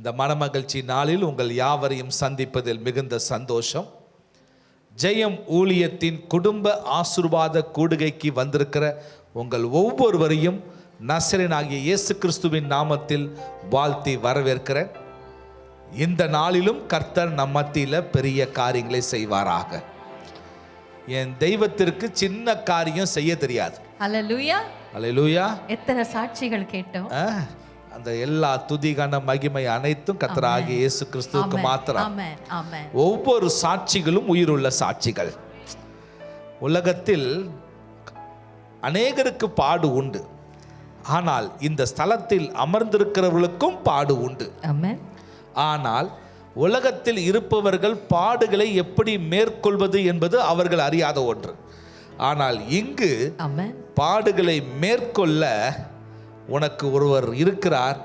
இந்த மனமகிழ்ச்சி நாளில் உங்கள் யாவரையும் சந்திப்பதில் மிகுந்த சந்தோஷம். ஜெயம் ஊழியத்தின் குடும்ப ஆசீர்வாத கூடுகைக்கு வந்திருக்கிற உங்கள் ஒவ்வொருவரையும் நசரேயனாகிய இயேசு கிறிஸ்துவின் நாமத்தில் வாழ்த்தி வரவேற்கிறேன். இந்த நாளிலும் கர்த்தர் நம் மத்தியில் பெரிய காரியங்களை செய்வாராக. என் தெய்வத்திற்கு சின்ன காரியம் செய்ய தெரியாது. ஹல்லேலூயா, ஹல்லேலூயா. எத்தனை சாட்சிகள் கேட்டோம். அந்த எல்லா துதிகான மகிமை அனைத்தும் கர்த்தராகிய இயேசு கிறிஸ்துவுக்கு மாத்திரம். ஒவ்வொரு சாட்சிகளும் உயிருள்ள சாட்சிகள். உலகத்தில் அநேகருக்கு பாடு உண்டு, ஆனால் இந்த ஸ்தலத்தில் அமர்ந்திருக்கிறவர்களுக்கும் பாடு உண்டு. ஆனால் உலகத்தில் இருப்பவர்கள் பாடுகளை எப்படி மேற்கொள்வது என்பது அவர்கள் அறியாத ஒன்று. ஆனால் இங்கு பாடுகளை மேற்கொள்ள உனக்கு ஒருவர் இருக்கிறார்.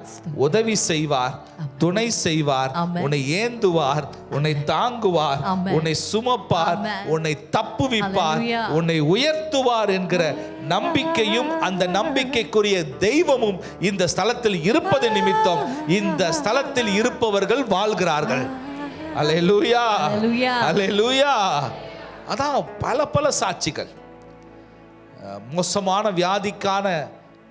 உதவி செய்வார், துணை செய்வார், உன்னை ஏந்துவார், உன்னை தாங்குவார், உன்னை சுமப்பார், உன்னை தப்புவிப்பார், உன்னை உயர்த்துவார் என்கிற நம்பிக்கையும் அந்த நம்பிக்கைக்குரிய தெய்வமும் இந்த ஸ்தலத்தில் இருப்பது நிமித்தம் இந்த ஸ்தலத்தில் இருப்பவர்கள் வாழ்கிறார்கள். அல்லேலூயா, அல்லேலூயா. அதான் பல சாட்சிகள். மோசமான வியாதிக்கான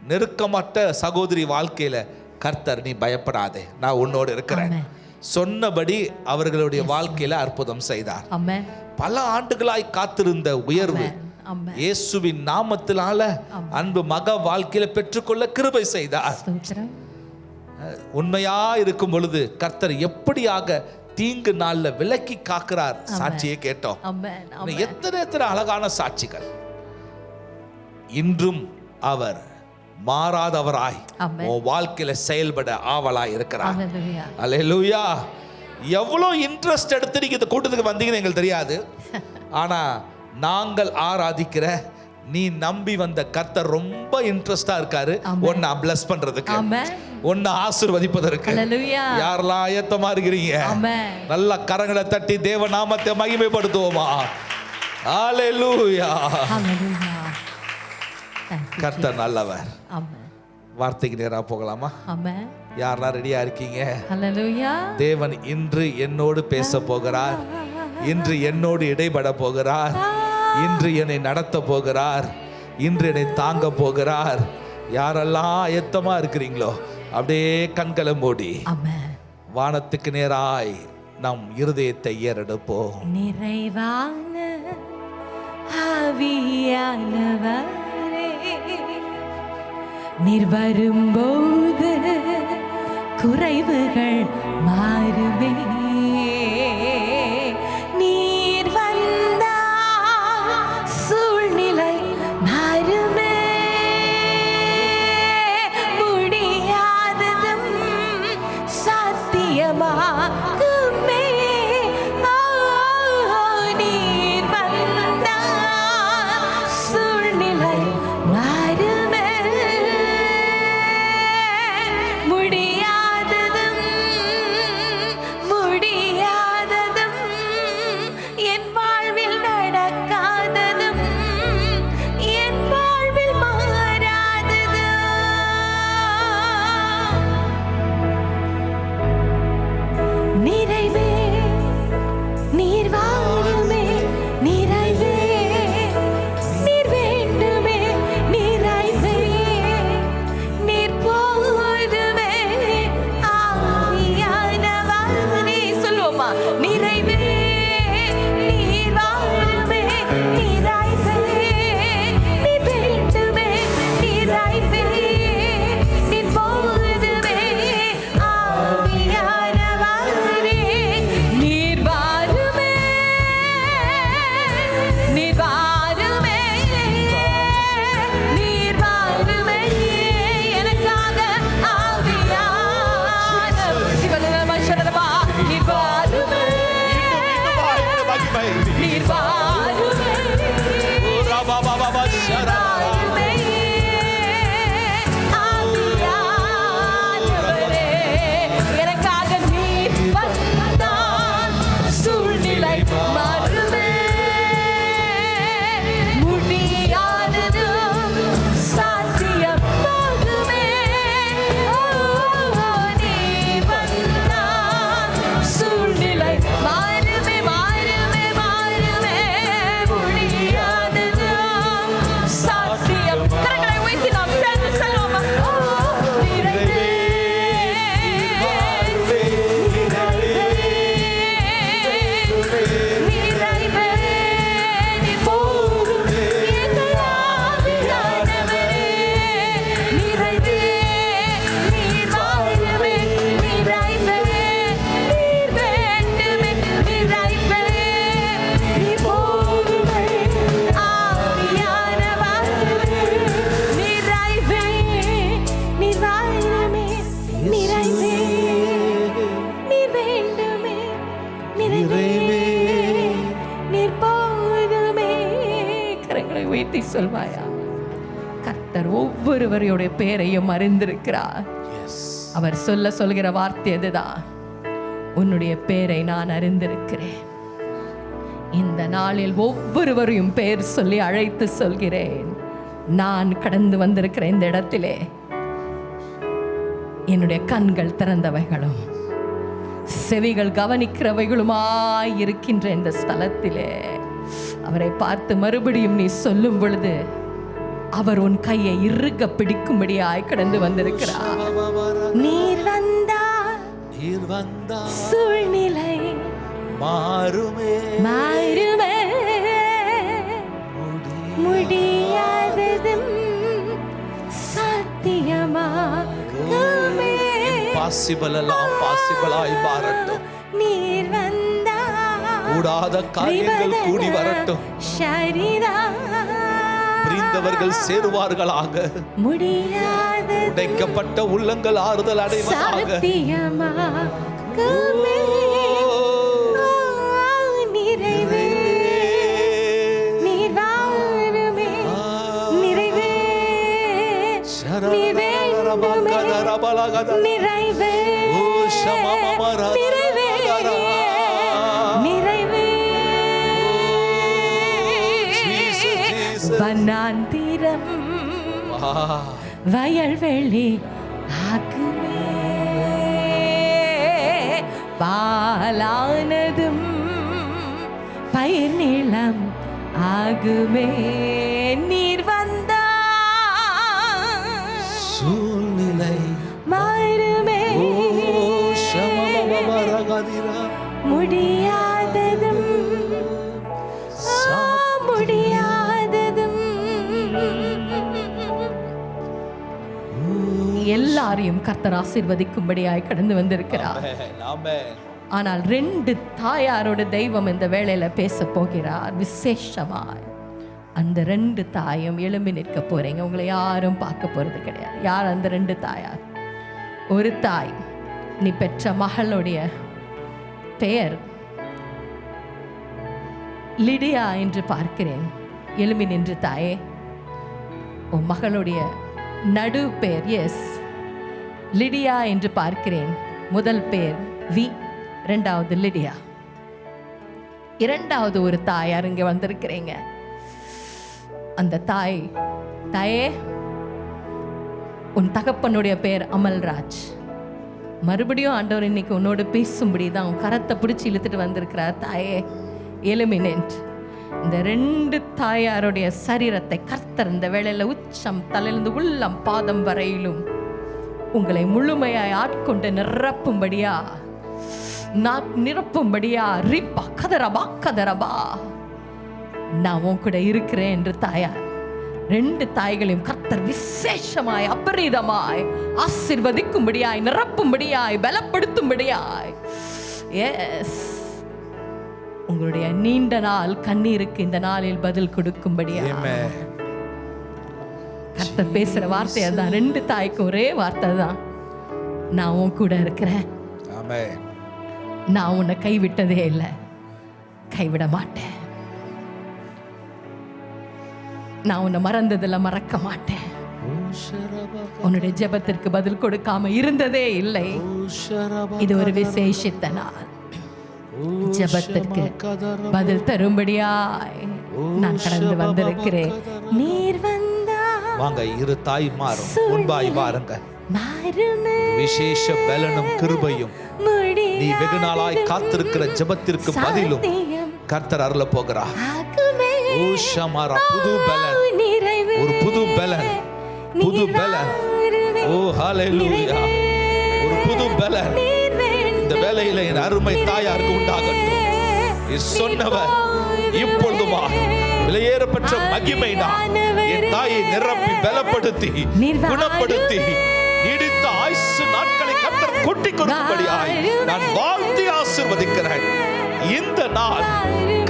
நெருக்கமற்ற சகோதரி வாழ்க்கையில கர்த்தர், நீ பயப்படாதே, நான் உன்னோடு இருக்கிறேன் சொன்னபடி அவர்களுடைய வாழ்க்கையில அற்புதம் செய்தார். பல ஆண்டுகளாய் காத்திருந்த உயர்வு இயேசுவின் நாமத்தினால அன்பு மக வாழ்க்கையில பெற்றுக்கொள்ள கிருபை செய்தார். உண்மையா இருக்கும் பொழுது கர்த்தர் எப்படியாக தீங்கு நாள்ல விலக்கி காக்கிறார். சாட்சியை கேட்டோம். எத்தனை அழகான சாட்சிகள். இன்றும் அவர் மாறாதவராய் உன் வாழ்க்கையில செயல்பட ஆவலாய் இருக்கிறார். அல்லேலூயா. எவ்வளவு இன்ட்ரெஸ்ட் எடுத்து நீங்க இந்த கூட்டத்துக்கு வந்தீங்கன்னு எங்களுக்கு தெரியாது. ஆனா நாங்கள் ஆராதிக்கிற நீ நம்பி வந்த கர்த்தர் ரொம்ப இன்ட்ரெஸ்டா இருக்காரு உன்னை பிளஸ் பண்றதுக்கு, உன்னை ஆசீர்வதிப்பதற்கு. யாரெல்லாம் ஆயத்தமா இருக்கிறீங்க? நல்ல கரங்களை தட்டி தேவ நாமத்தை மகிமைப்படுத்துவோமா? அல்லேலூயா. கர்த்தர் நல்லவர். வார்த்தைக்கு நேரா போகலாமா? யாரெல்லாம் ரெடியா இருக்கீங்க? தேவன் இன்று என்னோடு பேச போகிறார். இன்று என்னோடு இடைபட போகிறார். இன்று என்னை நடத்த போகிறார். இன்று என்னை தாங்க போகிறார். யாரெல்லாம் ஆயத்தமா இருக்கிறீங்களோ அப்படியே கண்களை மூடி வானத்துக்கு நேராய் நம் இருதயத்தை ஏறெடுப்போம். நிறைவான ஆவியானவர் நீர் வரும்போது குறைவுகள் மாறுமே. நீர் வந்தால் சூழ்நிலை மாறுமே. முடியாததும் சாத்தியமாகுமே. நீர் வந்தால் சூழ்நிலை மாறுமே. முடியாததும் நிறைவே நீ போதுமே எங்கள் ஆவியானவரே நிறைவே நீர் வாழுமே நிறைவே நீர் வேண்டுமே நிறைவே நீ போதுமே ஆவியானவரே நிறைவே நீர் வாழுமே நிறைவே நீர் வேண்டுமே நிறைவே நீர் போதுமே. கரங்களை உயர்த்தி சொல்வாயா? கர்த்தர் ஒவ்வொருவருடைய பெயரையும் அறிந்திருக்கிறார். அவர் சொல்லுகிற வார்த்தை அதுதான், உன்னுடைய பெயரை நான் அறிந்திருக்கிறேன். இந்த நாளில் ஒவ்வொருவரையும் பெயர் சொல்லி அழைத்து சொல்கிறேன், நான் கடந்து வந்திருக்கிற இந்த இடத்திலே என்னுடைய கண்கள் திறந்தவைகளும் செவிகள் கவனிக்கிறவைகளுமாய் இருக்கின்ற இந்த ஸ்தலத்திலே அவரை பார்த்து மறுபடியும் நீ சொல்லும் பொழுது அவர் உன் கையை இறுக பிடிக்கும்படியாய் கடந்து வந்திருக்கிறார். நீர் வந்தார் சூழ்நிலை மாறுமே மாறுமே முடியாததும் சாத்தியமாகுமே. பாசிபிள் எல்லாம் பாசிபிளாய் மாறட்டும். நீர் வந்தார் கூடாத காரியங்கள் கூடி வரட்டும். பிரிந்தவர்கள் சேருவார்களாக. முடியாத உடைக்கப்பட்ட உள்ளங்கள் ஆறுதல் அடைவதாக. நிறைவே நீர் வாழுமே நிறைவே நிறைவே நிறைவே நிறைவே வனாந்திரம் வயல்வெளி ஆக்குமே பாலானதும் பயிர் நிலம் ஆகுமே. நீர் வந்தா சூழ்நிலை மாறுமே முடியாததும் முடியாததும். எல்லாரையும் கர்த்தர் ஆசீர்வதிக்கும்படியாய் கடந்து வந்திருக்கிறார். ஆனால் 2 தாயாரோட தெய்வம் இந்த வேளையில பேச போகிறார் விசேஷமாய். அந்த 2 தாயும் எழும்பி நிற்க போறீங்க. உங்களை யாரும் பார்க்க போறது கிடையாது. யார் அந்த 2 தாயார்? ஒரு தாய், நீ பெற்ற மகளுடைய பெயர் லிடியா என்று பார்க்கிறேன். எழும்பி நின்று தாயே, உன் மகளுடைய நடு பெயர் எஸ் லிடியா என்று பார்க்கிறேன். முதல் பெயர் வி, 2வது லிடியா. 2வது ஒரு தாயார் இங்க வந்திருக்கிறீங்க. அந்த தாயே, உன் தகப்பனுடைய பெயர் அமல்ராஜ். மறுபடியும் ஆண்டவர் இன்னைக்கு உன்னோடு பேசும்படி தான் உன் கரத்தை பிடிச்சி இழுத்துட்டு வந்திருக்கிறார். தாயே எலுமினன்ட். இந்த 2 தாயாருடைய சரீரத்தை கர்த்தர் இந்த வேளையில உச்சம் தலையிலிருந்து உள்ளம் பாதம் வரையிலும் உங்களை முழுமையாய் ஆட்கொண்டு நிரப்பும்படியா ரிப்பா கதரபா கதரபா நான் உன் கூட இருக்கிறேன் என்று தாயார் 2 தாய்களையும் கர்த்தர் விசேஷமாய் அபரிதமாய் ஆசீர்வதிக்கும்படியாய் நிரப்பும்படியாய் பலப்படுத்தும்படியாய் எஸ் உங்களுடைய நீண்ட நாள் கண்ணீருக்கு இந்த நாளில் பதில் கொடுக்கும்படியாய் கர்த்தர் பேசுற வார்த்தை அதான். 2 தாய்க்கும் ஒரே வார்த்தை தான், நான் உன் கூட இருக்கிறேன். நான் உன்னை கைவிட்டதே இல்லை, கைவிட மாட்டேன். நான் உன்னை மறந்ததில்ல, மறக்க மாட்டேன். உன்னுடைய ஜெபத்திற்கு பதில் கொடுக்காம இருந்ததே இல்லை. இது ஒரு விசேஷித்த நாள். ஜெபத்திற்கு பதில் தரும்படியாய் நான் கடந்து வந்திருக்கிறேன். நீர் வந்தா வாங்க, 2 தாய்மாரும் முன்பாய் வாருங்க. விசேஷ பலனும் கிருபையும் நீ வெகு நாளாய் காத்திருக்கிற ஜெபத்திற்கு பதிலும் கர்த்தர் அருள போகிறார். புது பலன், ஒரு புது பலன், புது பலன். ஓ ஹல்லேலூயா, ஒரு புது பலன் இந்த வேளையில என் அருமை தாயாருக்கு உண்டாகட்டும். நீ சொன்னவர் இப்பொழுதுமா விலையேறப்பெற்ற மகிமை நான் என் தாயை நிரப்பி பலப்படுத்தி குணப்படுத்தி நீடித்த ஆயுசு நாட்களை கர்த்தர் கூட்டி கொடுக்கும்படியாய் நான் வாழ்த்தி ஆசீர்வதிக்கிறேன். இந்த நாள்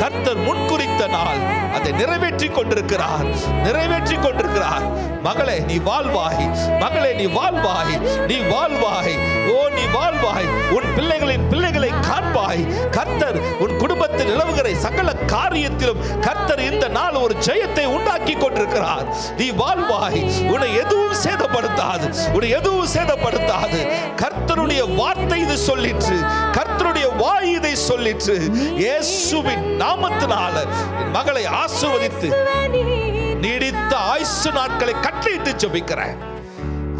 கர்த்தர் முன்குறித்த நாள், அதை நிறைவேற்றிக் கொண்டிருக்கிறார், நிறைவேற்றிக் கொண்டிருக்கிறார். மகளே நீ வாழ்வாய், மகளே நீ வாழ்வாய், நீ வாழ்வாய், ஓ நீ வாழ்வாய். உன் பிள்ளைகளின் பிள்ளைகளை காண்பாய். கர்த்தர் உன் குடும்பத்தில் நிலவுகிற சகல காரியத்திலும் கர்த்தர் இந்த நாள் ஒரு ஜெயத்தை உண்டாக்கி கொண்டிருக்கிறார். நீ வாழ்வாய். உன்னை எதுவும் சேதப்படுத்தாது, உன்னை எதுவும் சேதப்படுத்தாது. கர்த்தருடைய வார்த்தை இது சொல்லிற்று, கர்த்தருடைய வாய் இதை சொல்லிற்று. இயேசுவின் நாமத்தினால என் மகளை ஆசீர்வதித்து நீடித்த ஆயுசு நாட்களை கட்டளையிட்டு ஜெபிக்கிறேன்,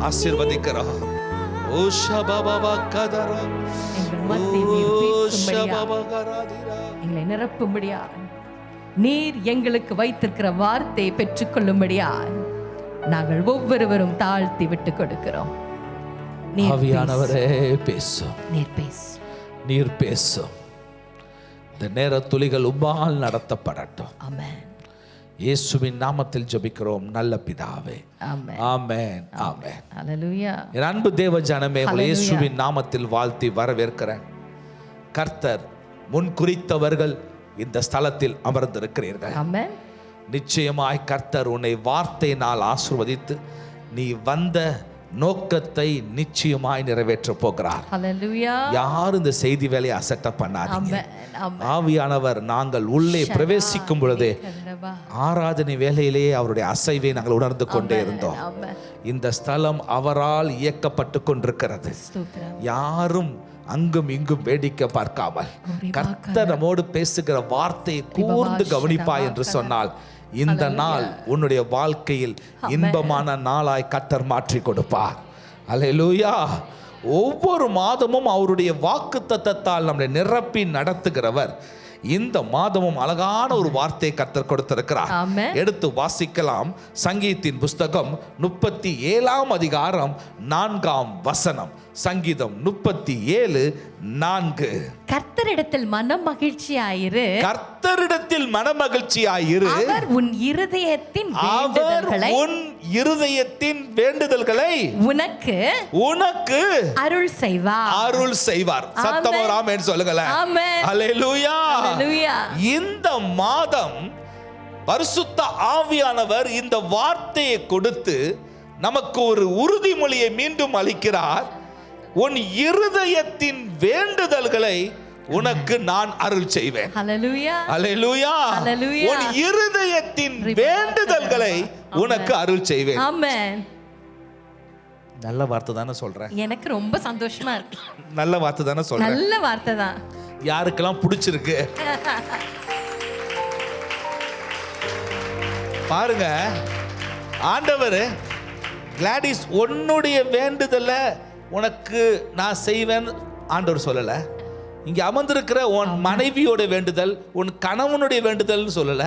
ஆசீர்வதிக்கிறோம். ஓ ஷபாபா கதரா, ஓ ஷபாபா கராதிரா, எங்களை நிரப்பும்படியா நீர் எங்களுக்கு வைத்திருக்கிற வார்த்தையை பெற்றுக்கொள்ளும்படியா நாங்கள் ஒவ்வொருவரும் தாழ்த்தி விட்டு கொடுக்கிறோம். ஆவியானவரே பேசும், நீர் பேசும், நீர் பேசும். இந்த நேர துளிகள் உம்மால் நடத்தப்படட்டும். ஆமென். இயேசுவின் நாமத்தில் ஜெபிக்கிறோம் நல்ல பிதாவே. ஆமென், ஆமென், ஆமென். ஹல்லேலூயா. என் அன்பு தேவ ஜனமே, உங்களை இயேசுவின் நாமத்தில் வாழ்த்தி வரவேற்கிறேன். கர்த்தர் முன் குறித்தவர்கள் இந்த ஸ்தலத்தில் அமர்ந்திருக்கிறீர்கள். ஆமென். நிச்சயமாய் கர்த்தர் உன்னை வார்த்தையினால் ஆசீர்வதித்து நீ வந்த நோக்கத்தை நிச்சயமாய் நிறைவேற்ற போகிறார். ஹல்லேலூயா. யாரும் இந்த செய்தி வேலையை அசட்ட பண்ணாதீங்க. ஆமென். ஆவியானவர் நாங்கள் உள்ளே பிரவேசிக்கும் பொழுதே ஆராதனை வேலையிலேயே அவருடைய அசைவை நாங்கள் உணர்ந்து கொண்டே இருந்தோம். இந்த ஸ்தலம் அவரால் இயக்கப்பட்டு கொண்டிருக்கிறது. யாரும் அங்கும் இங்கும் வேடிக்கை பார்க்காமல் கர்த்தர் நம்மோடு பேசுகிற வார்த்தையை கூர்ந்து கவனிப்பாய் என்று சொன்னால் இந்த நாள் உன்னுடைய வாழ்க்கையில் இன்பமான நாளாய் கர்த்தர் மாற்றி கொடுப்பார். அல்லேலூயா. ஒவ்வொரு மாதமும் அவருடைய வாக்குத்தத்தத்தால் நம்மை நிரப்பி நடத்துகிறவர். இந்த மாதமும் அழகான ஒரு வார்த்தையை கர்த்தர் கொடுத்திருக்கிறார். எடுத்து வாசிக்கலாம். சங்கீதத்தின் புஸ்தகம் 37 அதிகாரம் 4 சங்கீதம் 37:4. கர்த்தரிடத்தில் மனமகிழ்ச்சியாயிரு, கர்த்தரிடத்தில் மனமகிழ்ச்சியாயிரு, அவர் உன் இருதயத்தின் வேண்டுதல்களை உனக்கு அருள் செய்வார். சத்தமா ஆமென் சொல்லுங்களேன். அல்லேலூயா. இந்த மாதம் பரிசுத்த ஆவியானவர் இந்த வார்த்தையை கொடுத்து நமக்கு ஒரு உறுதிமொழியை மீண்டும் அளிக்கிறார். உன் இருதயத்தின் வேண்டுதல்களை உனக்கு நான் அருள் செய்வேன். அல்லேலூயா. அல்லேலூயா. உன் இருதயத்தின் வேண்டுதல்களை உனக்கு அருள் செய்வேன். ஆமென். நல்ல வார்த்தை தானே சொல்றேன்? எனக்கு ரொம்ப சந்தோஷமா இருக்கு. நல்ல வார்த்தை தானே சொல்றேன்? நல்ல வார்த்தை தான். யாருக்கெல்லாம் பிடிச்சிருக்கு பாருங்க. ஆண்டவர் கிளாடிஸ் உன்னுடைய வேண்டுதலை உனக்கு நான் செய்வேன் ஆண்டவர் சொல்லல. இங்க அமர்ந்திருக்கிற உன் மனைவியோட வேண்டுதல், உன் கணவனுடைய வேண்டுதல் சொல்லல,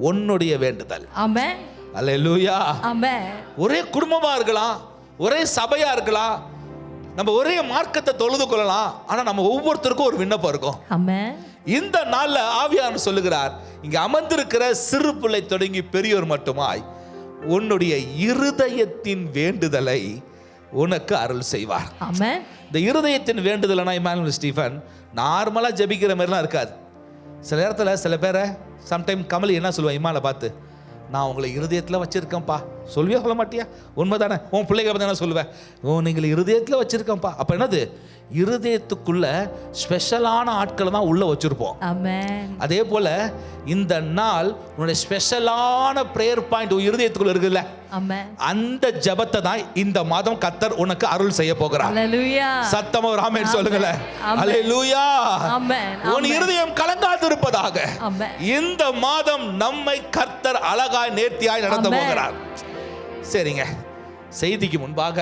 உன்னுடைய வேண்டுதல். ஆமென். அல்லேலூயா. ஆமென். ஒரே குடும்பமா இருக்கலாம், ஒரே சபையா இருக்கலாம், நம்ம ஒரே மார்க்கத்தை தொழுது கொள்ளலாம், ஆனா நம்ம ஒவ்வொருத்தருக்கும் ஒரு விண்ணப்பம் இருக்கும். ஆமென். இந்த நாள்ல ஆவியானவர் சொல்லுகிறார், இங்க அமர்ந்திருக்கிற சிறு பிள்ளை தொடங்கி பெரியோர் மட்டுமாய் உன்னுடைய இருதயத்தின் வேண்டுதலை உனக்கு அருள் செய்வார். ஆமென். இந்த இருதயத்தின் வேண்டுதல்னா இமானுவேல் ஸ்டீஃபன் நார்மலா ஜெபிக்கிற மாதிரிலாம் இருக்காது. சில நேரத்தில் சில பேரை சம்டைம் கமலி என்ன சொல்லுவேன், இமாலை பார்த்து, நான் உங்களை இருதயத்தில் வச்சிருக்கேன்ப்பா சொல்லுவியா, சொல்ல மாட்டியா? உண்மைதானே? உன் பிள்ளைகளை பற்றி என்ன சொல்லுவேன், ஓ நீங்கள் இருதயத்தில் வச்சிருக்கேன்ப்பா. அப்போ என்னது, இருதயத்துக்குள்ள ஸ்பெஷலான ஆட்களை தான் உள்ள வச்சிருப்போம். அதே போல இந்த நாள் உன்னுடைய ஸ்பெஷலான பிரேயர் பாயிண்ட் இருதயத்துக்குள்ள இருக்குல்ல, அந்த ஜெபத்தை தான் இந்த மாதம் கர்த்தர் உனக்கு அருள் செய்ய போகிறார். சத்தமா ஒரு ஆமென் சொல்லுங்களேன். அல்லேலூயா. உன் இருதயம் கலங்காது இருப்பதாக இந்த மாதம் நம்மை கர்த்தர் அழகாய் நேர்த்தியாய் நடத்த போகிறார். சரிங்க, செய்திக்கு முன்பாக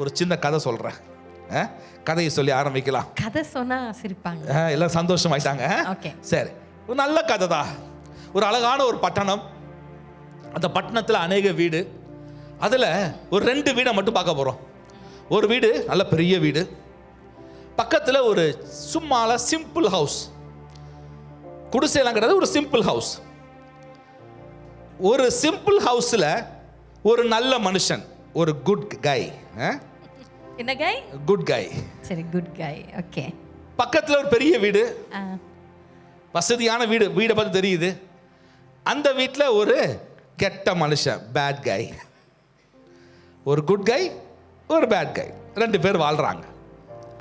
ஒரு சின்ன கதை சொல்றேன். கதையை சொல்லி ஆரம்பிக்கலாம். கதை சொன்னா சிரிப்பாங்க, எல்லாம் சந்தோஷமாயிட்டாங்க. சரி, ஒரு நல்ல கதை தான். ஒரு அழகான ஒரு பட்டணம், அந்த பட்டணத்தில் அநேக வீடு, அதில் ஒரு 2 வீடை மட்டும் பார்க்க போகிறோம். ஒரு வீடு நல்ல பெரிய வீடு, பக்கத்தில் ஒரு சும்மால சிம்பிள் ஹவுஸ். குடிசைலாம் கிடையாது, ஒரு சிம்பிள் ஹவுஸ். ஒரு சிம்பிள் ஹவுஸ்ல ஒரு நல்ல மனுஷன், ஒரு குட் கை. என்ன கை? குட் கை. சரி, குட் கை. ஓகே. பக்கத்துல ஒரு பெரிய வீடு, வசதியான வீடு, வீடை பார்த்து தெரியுது. அந்த வீட்டில் ஒரு கெட்ட மனுஷன், பேட் கை. ஒரு குட் கை, ஒரு பேட் கை, 2 பேர் வாழ்றாங்க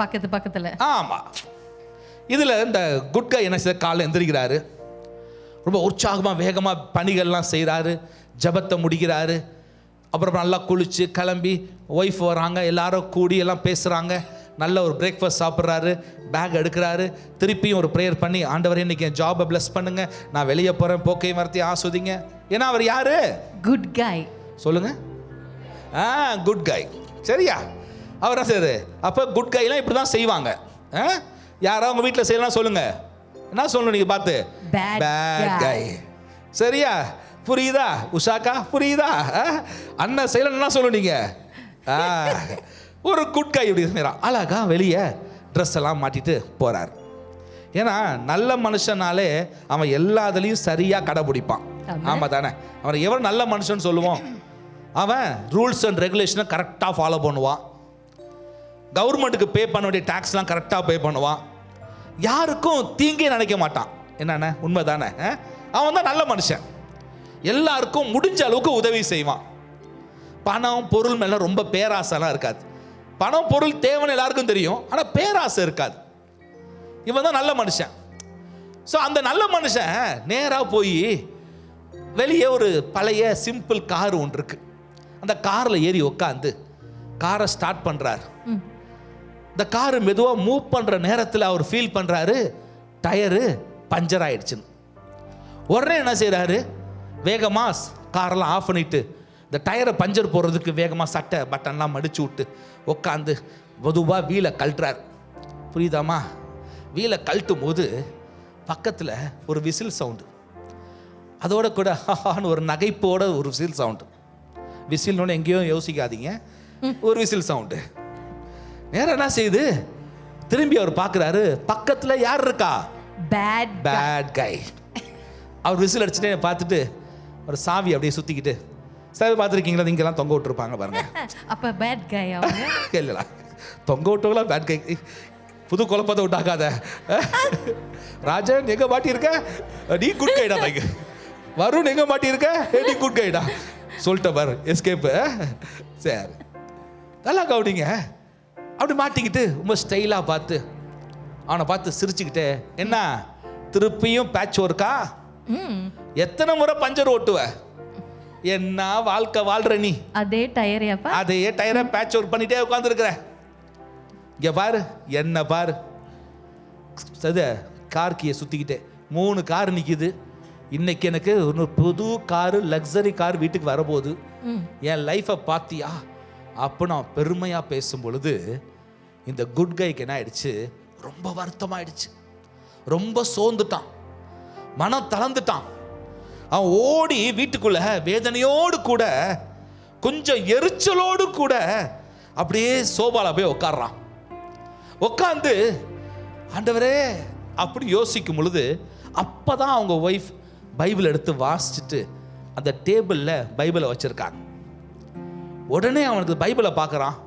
பக்கத்துல. ஆமா. இதுல இந்த குட் கை என்ன செய்ய, காலைல எந்திரிக்கிறாரு, ரொம்ப உற்சாகமாக வேகமாக பணிகள்லாம் செய்கிறாரு, ஜபத்தை முடிக்கிறாரு. அப்புறம் நல்லா குளிச்சு கிளம்பி ஒய்ஃப் வராங்க, எல்லாரும் கூடி எல்லாம் பேசுகிறாங்க, நல்ல ஒரு பிரேக்ஃபாஸ்ட் சாப்பிட்றாரு, பேக் எடுக்கிறாரு, திருப்பியும் ஒரு ப்ரேயர் பண்ணி, ஆண்டவரே இன்னைக்கு என் ஜாபை பிளஸ் பண்ணுங்க, நான் வெளியே போகிறேன், போக்கை மரத்தையும் ஆஸ்வதிங்க. ஏன்னா அவர் யாரு? குட் கை. சொல்லுங்க. குட் கை. சரியா? அவர் என்ன செய்யுது? அப்போ குட் கைலாம் இப்படி தான் செய்வாங்க. யாரோ உங்கள் வீட்டில் செய்யலாம் சொல்லுங்க, என்ன சொல்லணும் நீங்கள் பார்த்து? Bad guy. சரியா? புரியுதா உஷாக்கா? புரியுதா? அண்ணன் செய்யலாம் என்ன சொல்லணும் நீங்கள்? ஒரு குட் கை இப்படி செய்யறான், அழகா வெளியே ட்ரெஸ் எல்லாம் மாட்டிட்டு போறார். ஏன்னா நல்ல மனுஷனாலே அவன் எல்லாத்துலேயும் சரியாக கடைபிடிப்பான். ஆமாம் தானே? அவன் எவன் நல்ல மனுஷன் சொல்லுவோம்? அவன் ரூல்ஸ் அண்ட் ரெகுலேஷனை கரெக்டாக ஃபாலோ பண்ணுவான், கவர்மெண்ட்டுக்கு பே பண்ண வேண்டிய டேக்ஸ்லாம் கரெக்டாக பே பண்ணுவான், யாருக்கும் தீங்கே நினைக்க மாட்டான். என்னென்ன உண்மை தானே? அவன் தான் நல்ல மனுஷன். எல்லாருக்கும் முடிஞ்ச அளவுக்கு உதவி செய்வான். பணம் பொருள் மேலே ரொம்ப பேராசைலாம் இருக்காது. பணம் பொருள் தேவைன்னு எல்லாருக்கும் தெரியும், ஆனால் பேராசை இருக்காது. இவன் தான் நல்ல மனுஷன். ஸோ அந்த நல்ல மனுஷன் நேராக போய் வெளியே ஒரு பழைய சிம்பிள் கார் ஒன்று இருக்கு, அந்த காரில் ஏறி உட்காந்து காரை ஸ்டார்ட் பண்ணுறார். இந்த காரு மெதுவாக மூவ் பண்ணுற நேரத்தில் அவர் ஃபீல் பண்ணுறாரு, டயரு பஞ்சர் ஆயிடுச்சுன்னு. உடனே என்ன செய்கிறாரு? வேகமாக காரெல்லாம் ஆஃப் பண்ணிட்டு இந்த டயரை பஞ்சர் போடுறதுக்கு வேகமாக சட்டை பட்டன்லாம் மடிச்சு விட்டு உட்காந்து மெதுவாக வீலை கழட்டுறார். புரியுதாமா? வீலை கழட்டும் போது பக்கத்தில் ஒரு விசில் சவுண்டு, அதோட கூட ஹான்னு ஒரு நகைப்போட ஒரு விசில் சவுண்டு. விசில்னு எங்கேயோ யோசிக்காதீங்க, ஒரு விசில் சவுண்டு. நேரம் என்ன செய்யுது? திரும்பி அவர் பார்க்குறாரு, பக்கத்தில் யார் இருக்கா? பேட் கை. அவர் விசில் அடிச்சுட்டே பார்த்துட்டு ஒரு சாவி அப்படியே சுற்றிக்கிட்டு, சாவி பார்த்துருக்கீங்களா? இங்கெல்லாம் தொங்க விட்டுருப்பாங்க பாருங்க. அப்போ பேட் கை இல்லைடா, தொங்க விட்டவங்களா பேட் கை. புது குழப்பத்தை விட்டாக்காத. ராஜன் எங்கே மாட்டியிருக்க? நீ குட் கைடா. தைக்க வருண் எங்கே மாட்டியிருக்க? நீ குட் கைடா சொல்லிட்ட பாரு, எஸ்கேப்பு. சரி, நல்லா கவுனிங்க. அப்படி மாட்டிக்கிட்டு ரொம்ப ஸ்டைலாக பார்த்து அவனை பார்த்து சிரிச்சுக்கிட்டே, என்ன திருப்பியும் பேட்ச் ஒர்க்கா? எத்தனை முறை பஞ்சர் ஓட்டுவ? என்ன வாழ்க்கை வாழ்ற நீ? அதே டயரை பேட்ச் ஒர்க் பண்ணிட்டே உட்காந்துருக்குற. இங்கே பாரு, என்ன பாரு, கார் கீயை சுற்றிக்கிட்டே 3 கார் நிற்கிது. இன்னைக்கு எனக்கு ஒரு புது காரு, லக்ஸரி கார் வீட்டுக்கு வரப்போகுது. என் லைஃப்பை பார்த்தியா? அப்போ நான் பெருமையாக பேசும் பொழுது இந்த குட் கைக்கு என்ன ஆயிடுச்சு? ரொம்ப வருத்தமாயிடுச்சு, ரொம்ப சோர்ந்துட்டான், மனம் தளர்ந்துட்டான். அவன் ஓடி வீட்டுக்குள்ள வேதனையோடு கூட கொஞ்சம் எரிச்சலோடு கூட அப்படியே சோபால போய் உட்கார்றான். உட்காந்து ஆண்டவரே அப்படி யோசிக்கும் பொழுது அப்பதான் அவங்க ஒய்ஃப் பைபிள் எடுத்து வாசிச்சுட்டு அந்த டேபிளில் பைபிளை வச்சிருக்காங்க. உடனே அவனுக்கு பைபிளை பார்க்குறான்,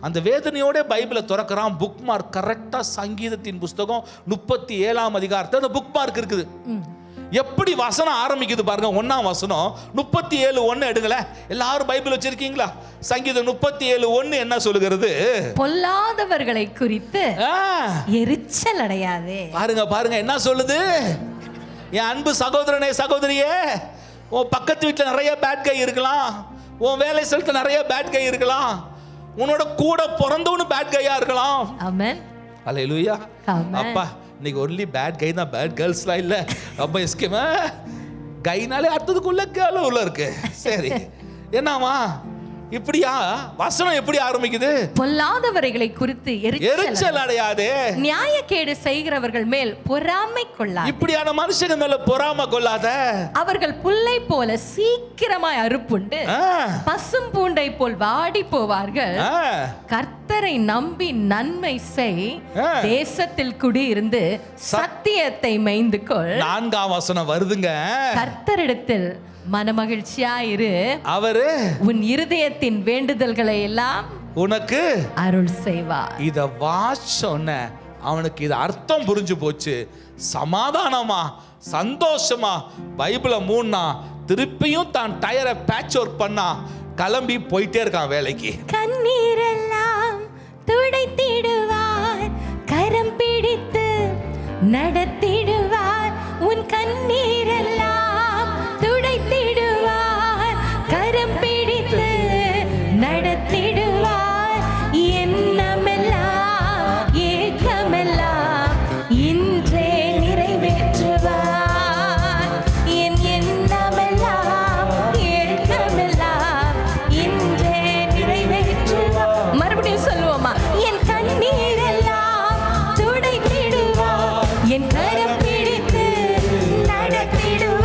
அந்த வேதனையோட பைபிளை திறக்கிறான். புக் மார்க் கரெக்டாக சங்கீதத்தின் புஸ்தகம் 37ஆம் அதிகாரத்தில் அந்த புக் மார்க் இருக்குது. எப்படி வசனம் ஆரம்பிக்குது பாருங்க, 1ஆம் வசனம் 37:1 எடுங்கள. எல்லாரும் பைபிள் வச்சிருக்கீங்களா? சங்கீதம் 37:1 என்ன சொல்லுகிறது? பொல்லாதவர்களை குறித்து எரிச்சல் அடையாதே. பாருங்க பாருங்க என்ன சொல்லுது? என் அன்பு சகோதரனே சகோதரியே, உன் பக்கத்து வீட்டில் நிறைய பேட் கை இருக்கலாம், உன் வேலை ஸ்தலத்தில் நிறைய பேட் கை இருக்கலாம், உன்னோட கூட பிறந்தவனு பேட் கையா இருக்கலாம். ஆமென், அல்லேலூயா. அப்பா இன்னைக்கு ஒன்லி பேட் கை தான், பேட் கேர்ள்ஸ்லாம் இல்லை. ரொம்ப எஸ்கேமா கைனாலே அடுத்ததுக்குள்ள கேர்ள் உள்ள இருக்கு. சரி, என்னவா இப்படியா வசனம் எப்படி ஆரம்பிக்குது? பொல்லாதவர்களை குறித்து எரிச்சல் அடையாதே, நியாயக்கேடு செய்கிறவர்கள் மேல் பொறாமை கொள்ளாதே. இப்படியான மனுஷங்க மேல பொறாமை கொள்ளாத. அவர்கள் புல்லை போல சீக்கிரமாய் அறுப்புண்டு பசும் பூண்டை போல் வாடி போவார்கள். கர்த்தரை நம்பி நன்மை செய், தேசத்தில் குடியிருந்து சத்தியத்தை மேய்ந்து கொள். 4ஆம் வசனம் வருதுங்க. கர்த்தரிடத்தில் மனமகிழ்ச்சியாயிரு, அவரு உன் இருதயத்தின் வேண்டுதல்களை எல்லாம் உனக்கு அருள் செய்வார். இத வாசன அவனுக்கு இது அர்த்தம் புரிஞ்சு போச்சு. சமாதானமா சந்தோஷமா பைபிளை மூணா திருப்பியும் தான் டயரை பேட்ச் ஒர்க் பண்ணா கிளம்பி போயிட்டே இருக்கான் வேலைக்கு. கண்ணீரெல்லாம் துடைத்திடுவார், கரம் பிடித்து நடத்திடுவார். உன் கண்ணீரெல்லாம் துடைத்திடுவார், கரம் பிடித்து நடத்திடுவார். எண்ணமெல்லாம் ஏக்கமெல்லாம் இன்றே நிறைவேற்றுவார். என் எண்ணமெல்லாம் ஏக்கமெல்லாம் இன்றே நிறைவேற்றுவார். மறுபடியும் சொல்லுவோமா? என் கண்ணீரெல்லாம் துடைத்திடுவார், என் கரம் பிடித்து நடத்திடுவார்.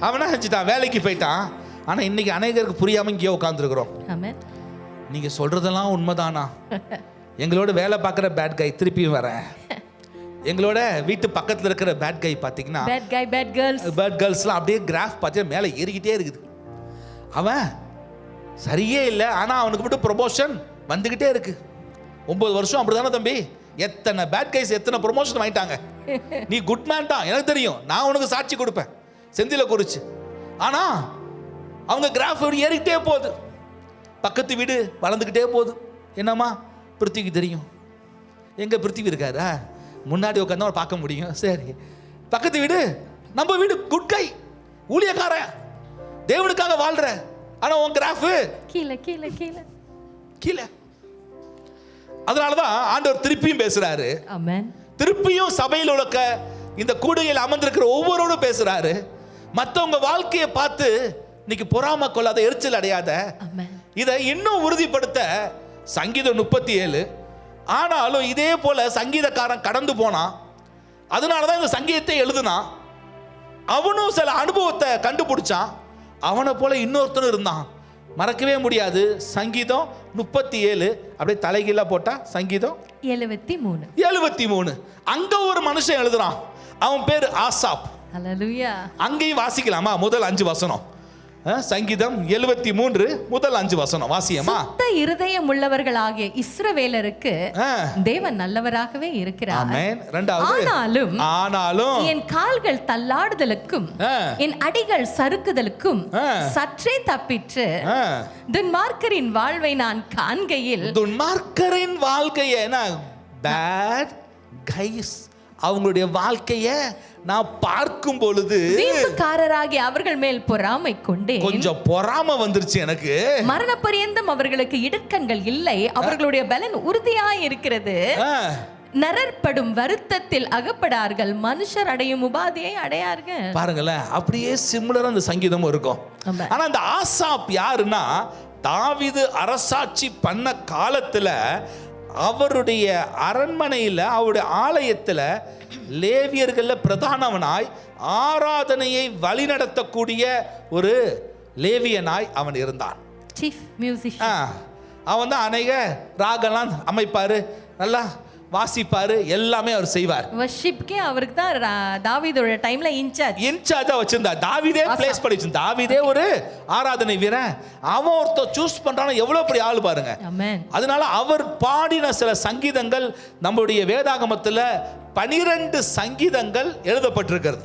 அவனா செஞ்சுட்டான், வேலைக்கு போயிட்டான். ஆனா இன்னைக்கு அநேகருக்கு புரியாம இங்கே உட்கார்ந்துருக்கிறோம். நீங்க சொல்றதெல்லாம் உண்மைதானா? எங்களோட வேலை பார்க்குற பேட் கை திருப்பியும் வரேன். எங்களோட வீட்டு பக்கத்துல இருக்கிற பேட் கை பாத்தீங்கன்னா பேட் கேர்ள்ஸ்லாம் அப்படியே கிராஃப் பார்த்தீங்கன்னா மேலே ஏறிக்கிட்டே இருக்குது. அவன் சரியே இல்லை, ஆனா அவனுக்கு மட்டும் ப்ரொமோஷன் வந்துகிட்டே இருக்கு. 9 வருஷம் அப்படிதானே தம்பி? எத்தனை பேட் கைஸ் எத்தனை ப்ரொமோஷன் வாங்கிட்டாங்க. நீ குட் மேன் தான், எனக்கு தெரியும். நான் உனக்கு சாட்சி கொடுப்பேன் செந்தில குறிச்சு. ஆனா அவங்க கிராஃப் ஏறிக்கிட்டே போகுது. பக்கத்து வீடு வளர்ந்துக்கிட்டே போகுது. என்னம்மா பிருத்திவிக்கு தெரியும். எங்க பிருத்திவி இருக்காரா? முன்னாடி உட்காந்து பார்க்க முடியும். சரி, பக்கத்து வீடு, நம்ம வீடு குட் கை, ஊழியக்காரன், தேவனுக்காக வாழ்ற. ஆனா உன் கிராஃப் கீழே கீழே கீழே கீழே. அதனாலதான் ஆண்டவர் திருப்பியும் பேசுறாரு. ஆமென். திருப்பியும் சபையில் உள்ள இந்த கூடுகையில் அமர்ந்திருக்கிற ஒவ்வொருவரும் பேசுறாரு. மற்றவங்க வாழ்க்கையை பார்த்து இன்னைக்கு பொறாமை கொள்ளாத, எரிச்சல் அடையாத. இதை இன்னும் உறுதிப்படுத்த சங்கீதம் 37. ஆனாலும் இதே போல சங்கீதக்காரன் கடந்து போனான். அதனாலதான் இந்த சங்கீதத்தை எழுதுனான். அவனும் சில அனுபவத்தை கண்டுபிடிச்சான். அவனை போல இன்னொருத்தனும் இருந்தான், மறக்கவே முடியாது. சங்கீதம் 37 அப்படியே தலைகீழா போட்டா சங்கீதம் 73. அங்க ஒரு மனுஷன் எழுதுறான். அவன் பேரு ஆசாப். ஹல்லேலூயா. அங்கேயும் வாசிக்கலாமா? முதல் 5 வசனம். சங்கீதம் 73 முதல் 5 வசனம் வாசியமா? சுத்த இருதயம் உள்ளவர்களாகிய இஸ்ரவேலருக்கு தேவன் நல்லவராகவே இருக்கிறார். ஆமென். இரண்டாவது, ஆனாலும் என் கால்கள் தள்ளாடுதலுக்கும் என் அடிகள் சறுக்குதலுக்கும் சற்றே தப்பிற்று. துன்மார்க்கரின் வாழ்வை நான் காண்கையில், துன்மார்க்கரின் வாழ்க்கையை, பேட் கைஸ், அவங்களுடைய வாழ்க்கைய நான் பார்க்கும் பொழுது வீட்டுக்காரராகி அவர்கள் மேல் பொறாமை கொண்டேன். கொஞ்சம் பொறாமை வந்துருச்சு எனக்கு. மரண பரியந்தம் அவர்களுக்கு இடுக்கண்கள் இல்லை, அவர்களுடைய பலன் உறுதியாய் இருக்கிறது. நரற்படும் வருத்தத்தில் அகப்படார்கள், மனுஷர் அடையும் உபாதியை அடையார்கள். பாருங்களேன், அப்படியே சிமிலரா அந்த சங்கீதமும் இருக்கும். ஆனா அந்த ஆசாப் யாருன்னா, தாவீது அரசாட்சி பண்ண காலத்துல அவருடைய அரண்மனையில், அவருடைய ஆலயத்தில் லேவியர்கள்ல பிரதானவனாய் ஆராதனையை வழிநடத்தக்கூடிய ஒரு லேவியனாய் அவன் இருந்தான். Chief musician. அவன் தான் அநேக ராகெல்லாம் அமைப்பாரு, நல்லா வாசிப்பாரு, எல்லாமே அவர் செய்வார். வர்ஷிப்க்கே அவருக்கு தான் தாவீதோட டைம்ல இன்சார்ஜா வச்சிருந்தா. தாவீதே பிளேஸ் பண்ணி வச்சிருந்தா. தாவீதே ஒரு ஆராதனை வீரன், அவன் ஒருத்தர் சூஸ் பண்றான எவ்வளவு பெரிய ஆளு பாருங்க. அதனால அவர் பாடின சில சங்கீதங்கள் நம்முடைய வேதாகமத்துல 12 சங்கீதங்கள் எழுதப்பட்டிருக்கிறது.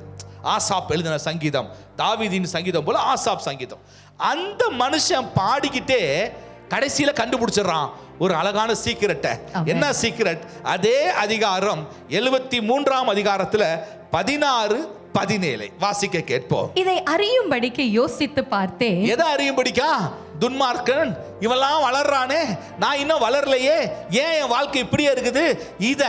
ஆசாப் எழுதின சங்கீதம், தாவீதின் சங்கீதம் போல ஆசாப் சங்கீதம். அந்த மனுஷன் பாடிக்கிட்டே கடைசியில கண்டுபிடிச்சிடறான் ஒரு அழகான சீக்கிரட்டை. என்ன சீக்கிரட்? அதே அதிகாரம் 73ஆம் அதிகாரத்துல 16-17 வாசிக்க கேட்போம். இதை அறியும்படிக்கு யோசித்து பார்த்தேன். எதை அறியும்படிக்கா? துன்மார்க்கன் இவெல்லாம் வளர்றானே, நான் இன்னும் வளரலையே, ஏன் என் வாழ்க்கை இப்படியே இருக்குது, இத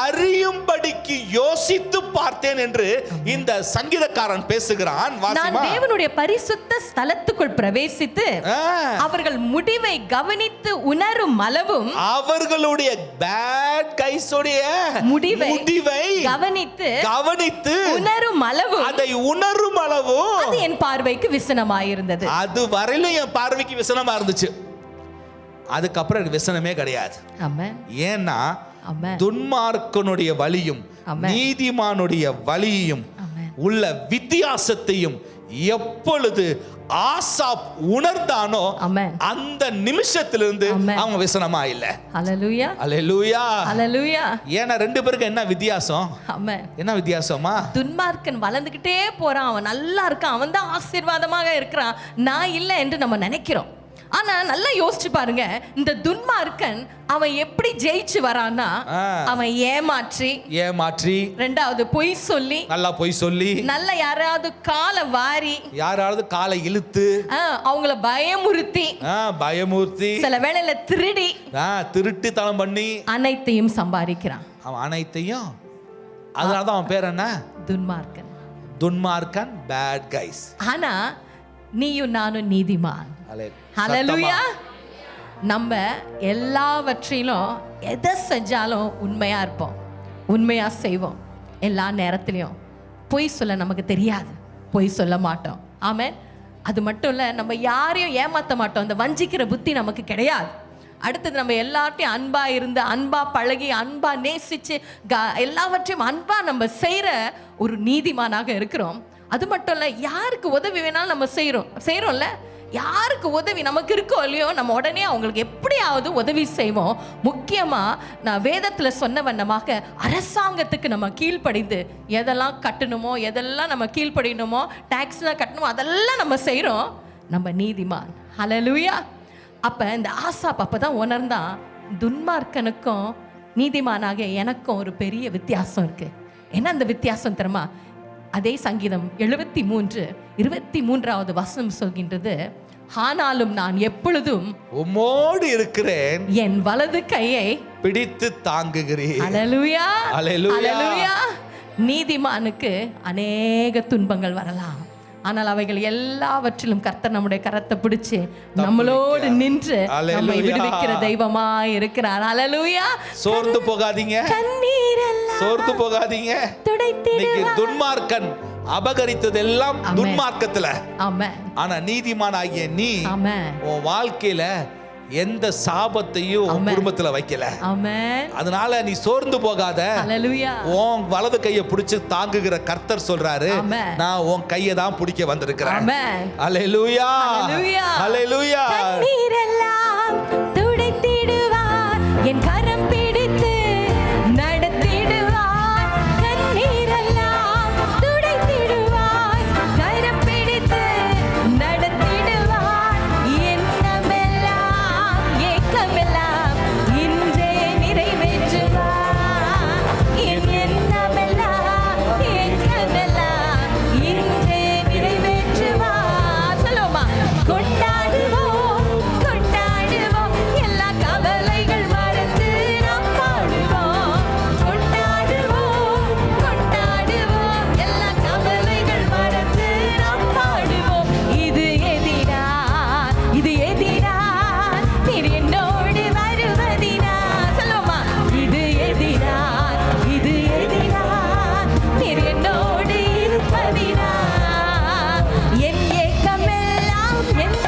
அறியும்படிக்கு யோசித்து பார்த்தேன் என்று இந்த சங்கீதக்காரன் பேசுகிறான். நான் தேவனுடைய பரிசுத்த ஸ்தலத்துக்குள் பிரவேசித்து அவர்கள் முடிவை கவனித்து உணரும் அளவும், அவர்களுடைய பேட் கைஸோடைய முடிவை கவனித்து உணரும் அளவும், அதை உணரும் அளவும் அது என் பார்வைக்கு விசனமாயிருந்தது. அது வரையிலும் என் பார்வைக்கு விசனமா இருந்துச்சு. அதுக்கப்புறம் எனக்கு விசனமே கிடையாது. ஏன்னா துன்மார்க்கனுடைய வழியும் நீதிமானுடைய வழியும் உள்ள வித்தியாசத்தையும் எப்பொழுது ஆசாப் உணர்ந்தானோ அந்த நிமிஷத்திலிருந்து அவங்க விசனமா இல்ல. ஹல்லேலூயா ஹல்லேலூயா ஹல்லேலூயா. ஏன்னா 2 பேருக்கு என்ன வித்தியாசம்? என்ன வித்தியாசமா? துன்மார்க்கன் வளர்ந்துகிட்டே போறான், அவன் நல்லா இருக்கான், அவன் தான் ஆசீர்வாதமாக இருக்கிறான், நான் இல்லை என்று நம்ம நினைக்கிறோம். ஆனா நல்லா யோசிச்சு பாருங்க, இந்த துன்மார்க்கன் அவன் எப்படி ஜெயிச்சு வரான்னா, அவன் ஏமாற்றி, ரெண்டாவது பொய் சொல்லி, நல்லா பொய் சொல்லி, நல்ல யாராவது காலை வாரி, யாராவது காலை இழுத்து, அவங்கள பயமுறுத்தி, சில வேளையில திருட்டுத்தனம் பண்ணி அனைத்தையும் சம்பாதிக்கிறான். அவன் அனைத்தையும், அதனாலதான் அவன் பேர் என்ன? துன்மார்க்கன், பேட் கைஸ். ஆனா நீயும் நானும் நீதிமான். ஹல்லேலூயா. நம்ம எல்லாவற்றிலும் எதை செஞ்சாலும் உண்மையா இருப்போம், உண்மையா செய்வோம். எல்லா நேரத்திலையும் பொய் சொல்ல நமக்கு தெரியாது, பொய் சொல்ல மாட்டோம். ஆமென். அது மட்டும் இல்லை, நம்ம யாரையும் ஏமாற்ற மாட்டோம், அந்த வஞ்சிக்கிற புத்தி நமக்கு கிடையாது. அடுத்தது நம்ம எல்லாத்தையும் அன்பா இருந்து, அன்பா பழகி, அன்பா நேசிச்சு, எல்லாவற்றையும் அன்பா நம்ம செய்கிற ஒரு நீதிமானாக இருக்கிறோம். அது மட்டும் இல்லை, யாருக்கு உதவி வேணாலும் நம்ம செய்கிறோம்ல, யாருக்கு உதவி நமக்கு இருக்கோ இல்லையோ, நம்ம உடனே அவங்களுக்கு எப்படியாவது உதவி செய்வோம். முக்கியமாக நான் வேதத்தில் சொன்ன வண்ணமாக அரசாங்கத்துக்கு நம்ம கீழ்ப்படிந்து எதெல்லாம் கட்டணுமோ, எதெல்லாம் நம்ம கீழ்ப்படியணுமோ, டேக்ஸ்லாம் கட்டணுமோ, அதெல்லாம் நம்ம செய்கிறோம். நம்ம நீதிமான். ஹல்லேலூயா. அப்போ இந்த ஆசாப் அப்போ தான் உணர்ந்தான், துன்மார்க்கனுக்கும் நீதிமானாக எனக்கும் ஒரு பெரிய வித்தியாசம் இருக்குது. என்ன அந்த வித்தியாசம் தெரியுமா? அதே சங்கீதம் 73:23 வசனம் சொல்கின்றது, ஆனாலும் நான் எப்பொழுதும் உம்மோடு இருக்கிறேன், என் வலது கையை பிடித்து தாங்குகிறேன். ஹல்லேலூயா ஹல்லேலூயா. நீதிமானுக்கு அநேக துன்பங்கள் வரலாம், ஆனால் அவைகள் எல்லாவற்றிலும் கர்த்தர் நம்முடைய கரத்தை பிடிச்சு நம்மளோடு நின்று நம்மை விடுவிக்கிற தெய்வமாய் இருக்கிறார். ஹல்லேலூயா. சோர்ந்து போகாதீங்க, சோர்ந்து போகாதீங்க. துன்மார்க்கன் அபகரித்ததெல்லாம் துன்மார்க்கத்துல, ஆனா நீதிமானாகிய நீ உன் வாழ்க்கையில எந்த சாபத்தையும் குடும்பத்துல வைக்கல. அதனால நீ சோர்ந்து போகாத. உன் வலது கையை பிடிச்சு தாங்குகிற கர்த்தர் சொல்றாரு, நான் உன் கையை தான் பிடிக்க வந்திருக்கிறேன். அல்லேலூயா அல்லேலூயா. என் கரம் பிடித்து நடத்திடுவார், கண்ணீரெல்லாம் துடைத்திடுவார், கரம் பிடித்து நடத்திடுவார், எண்ணமெல்லாம் ஏக்கமெல்லாம் இன்றே நிறைவேற்றுவார், என் எண்ணமெல்லாம் ஏக்கமெல்லாம் இன்றே நிறைவேற்றுவார். சொல்லுமா, கொண்டாடுவோம் கொண்டாடுவோம், எல்லா கவலைகள் மறந்து நாம் பாடுவோம். கொண்டாடுவோம் கொண்டாடுவோம், எல்லா கவலைகள் மறந்து நாம் பாடுவோம். இது எதிரா நீர் என்னோடு வருவதினா. சொல்லுமா, இது எதிரா நீர் என்னோடு இருப்பதினா. என் ஏக்கமெல்லாம் என்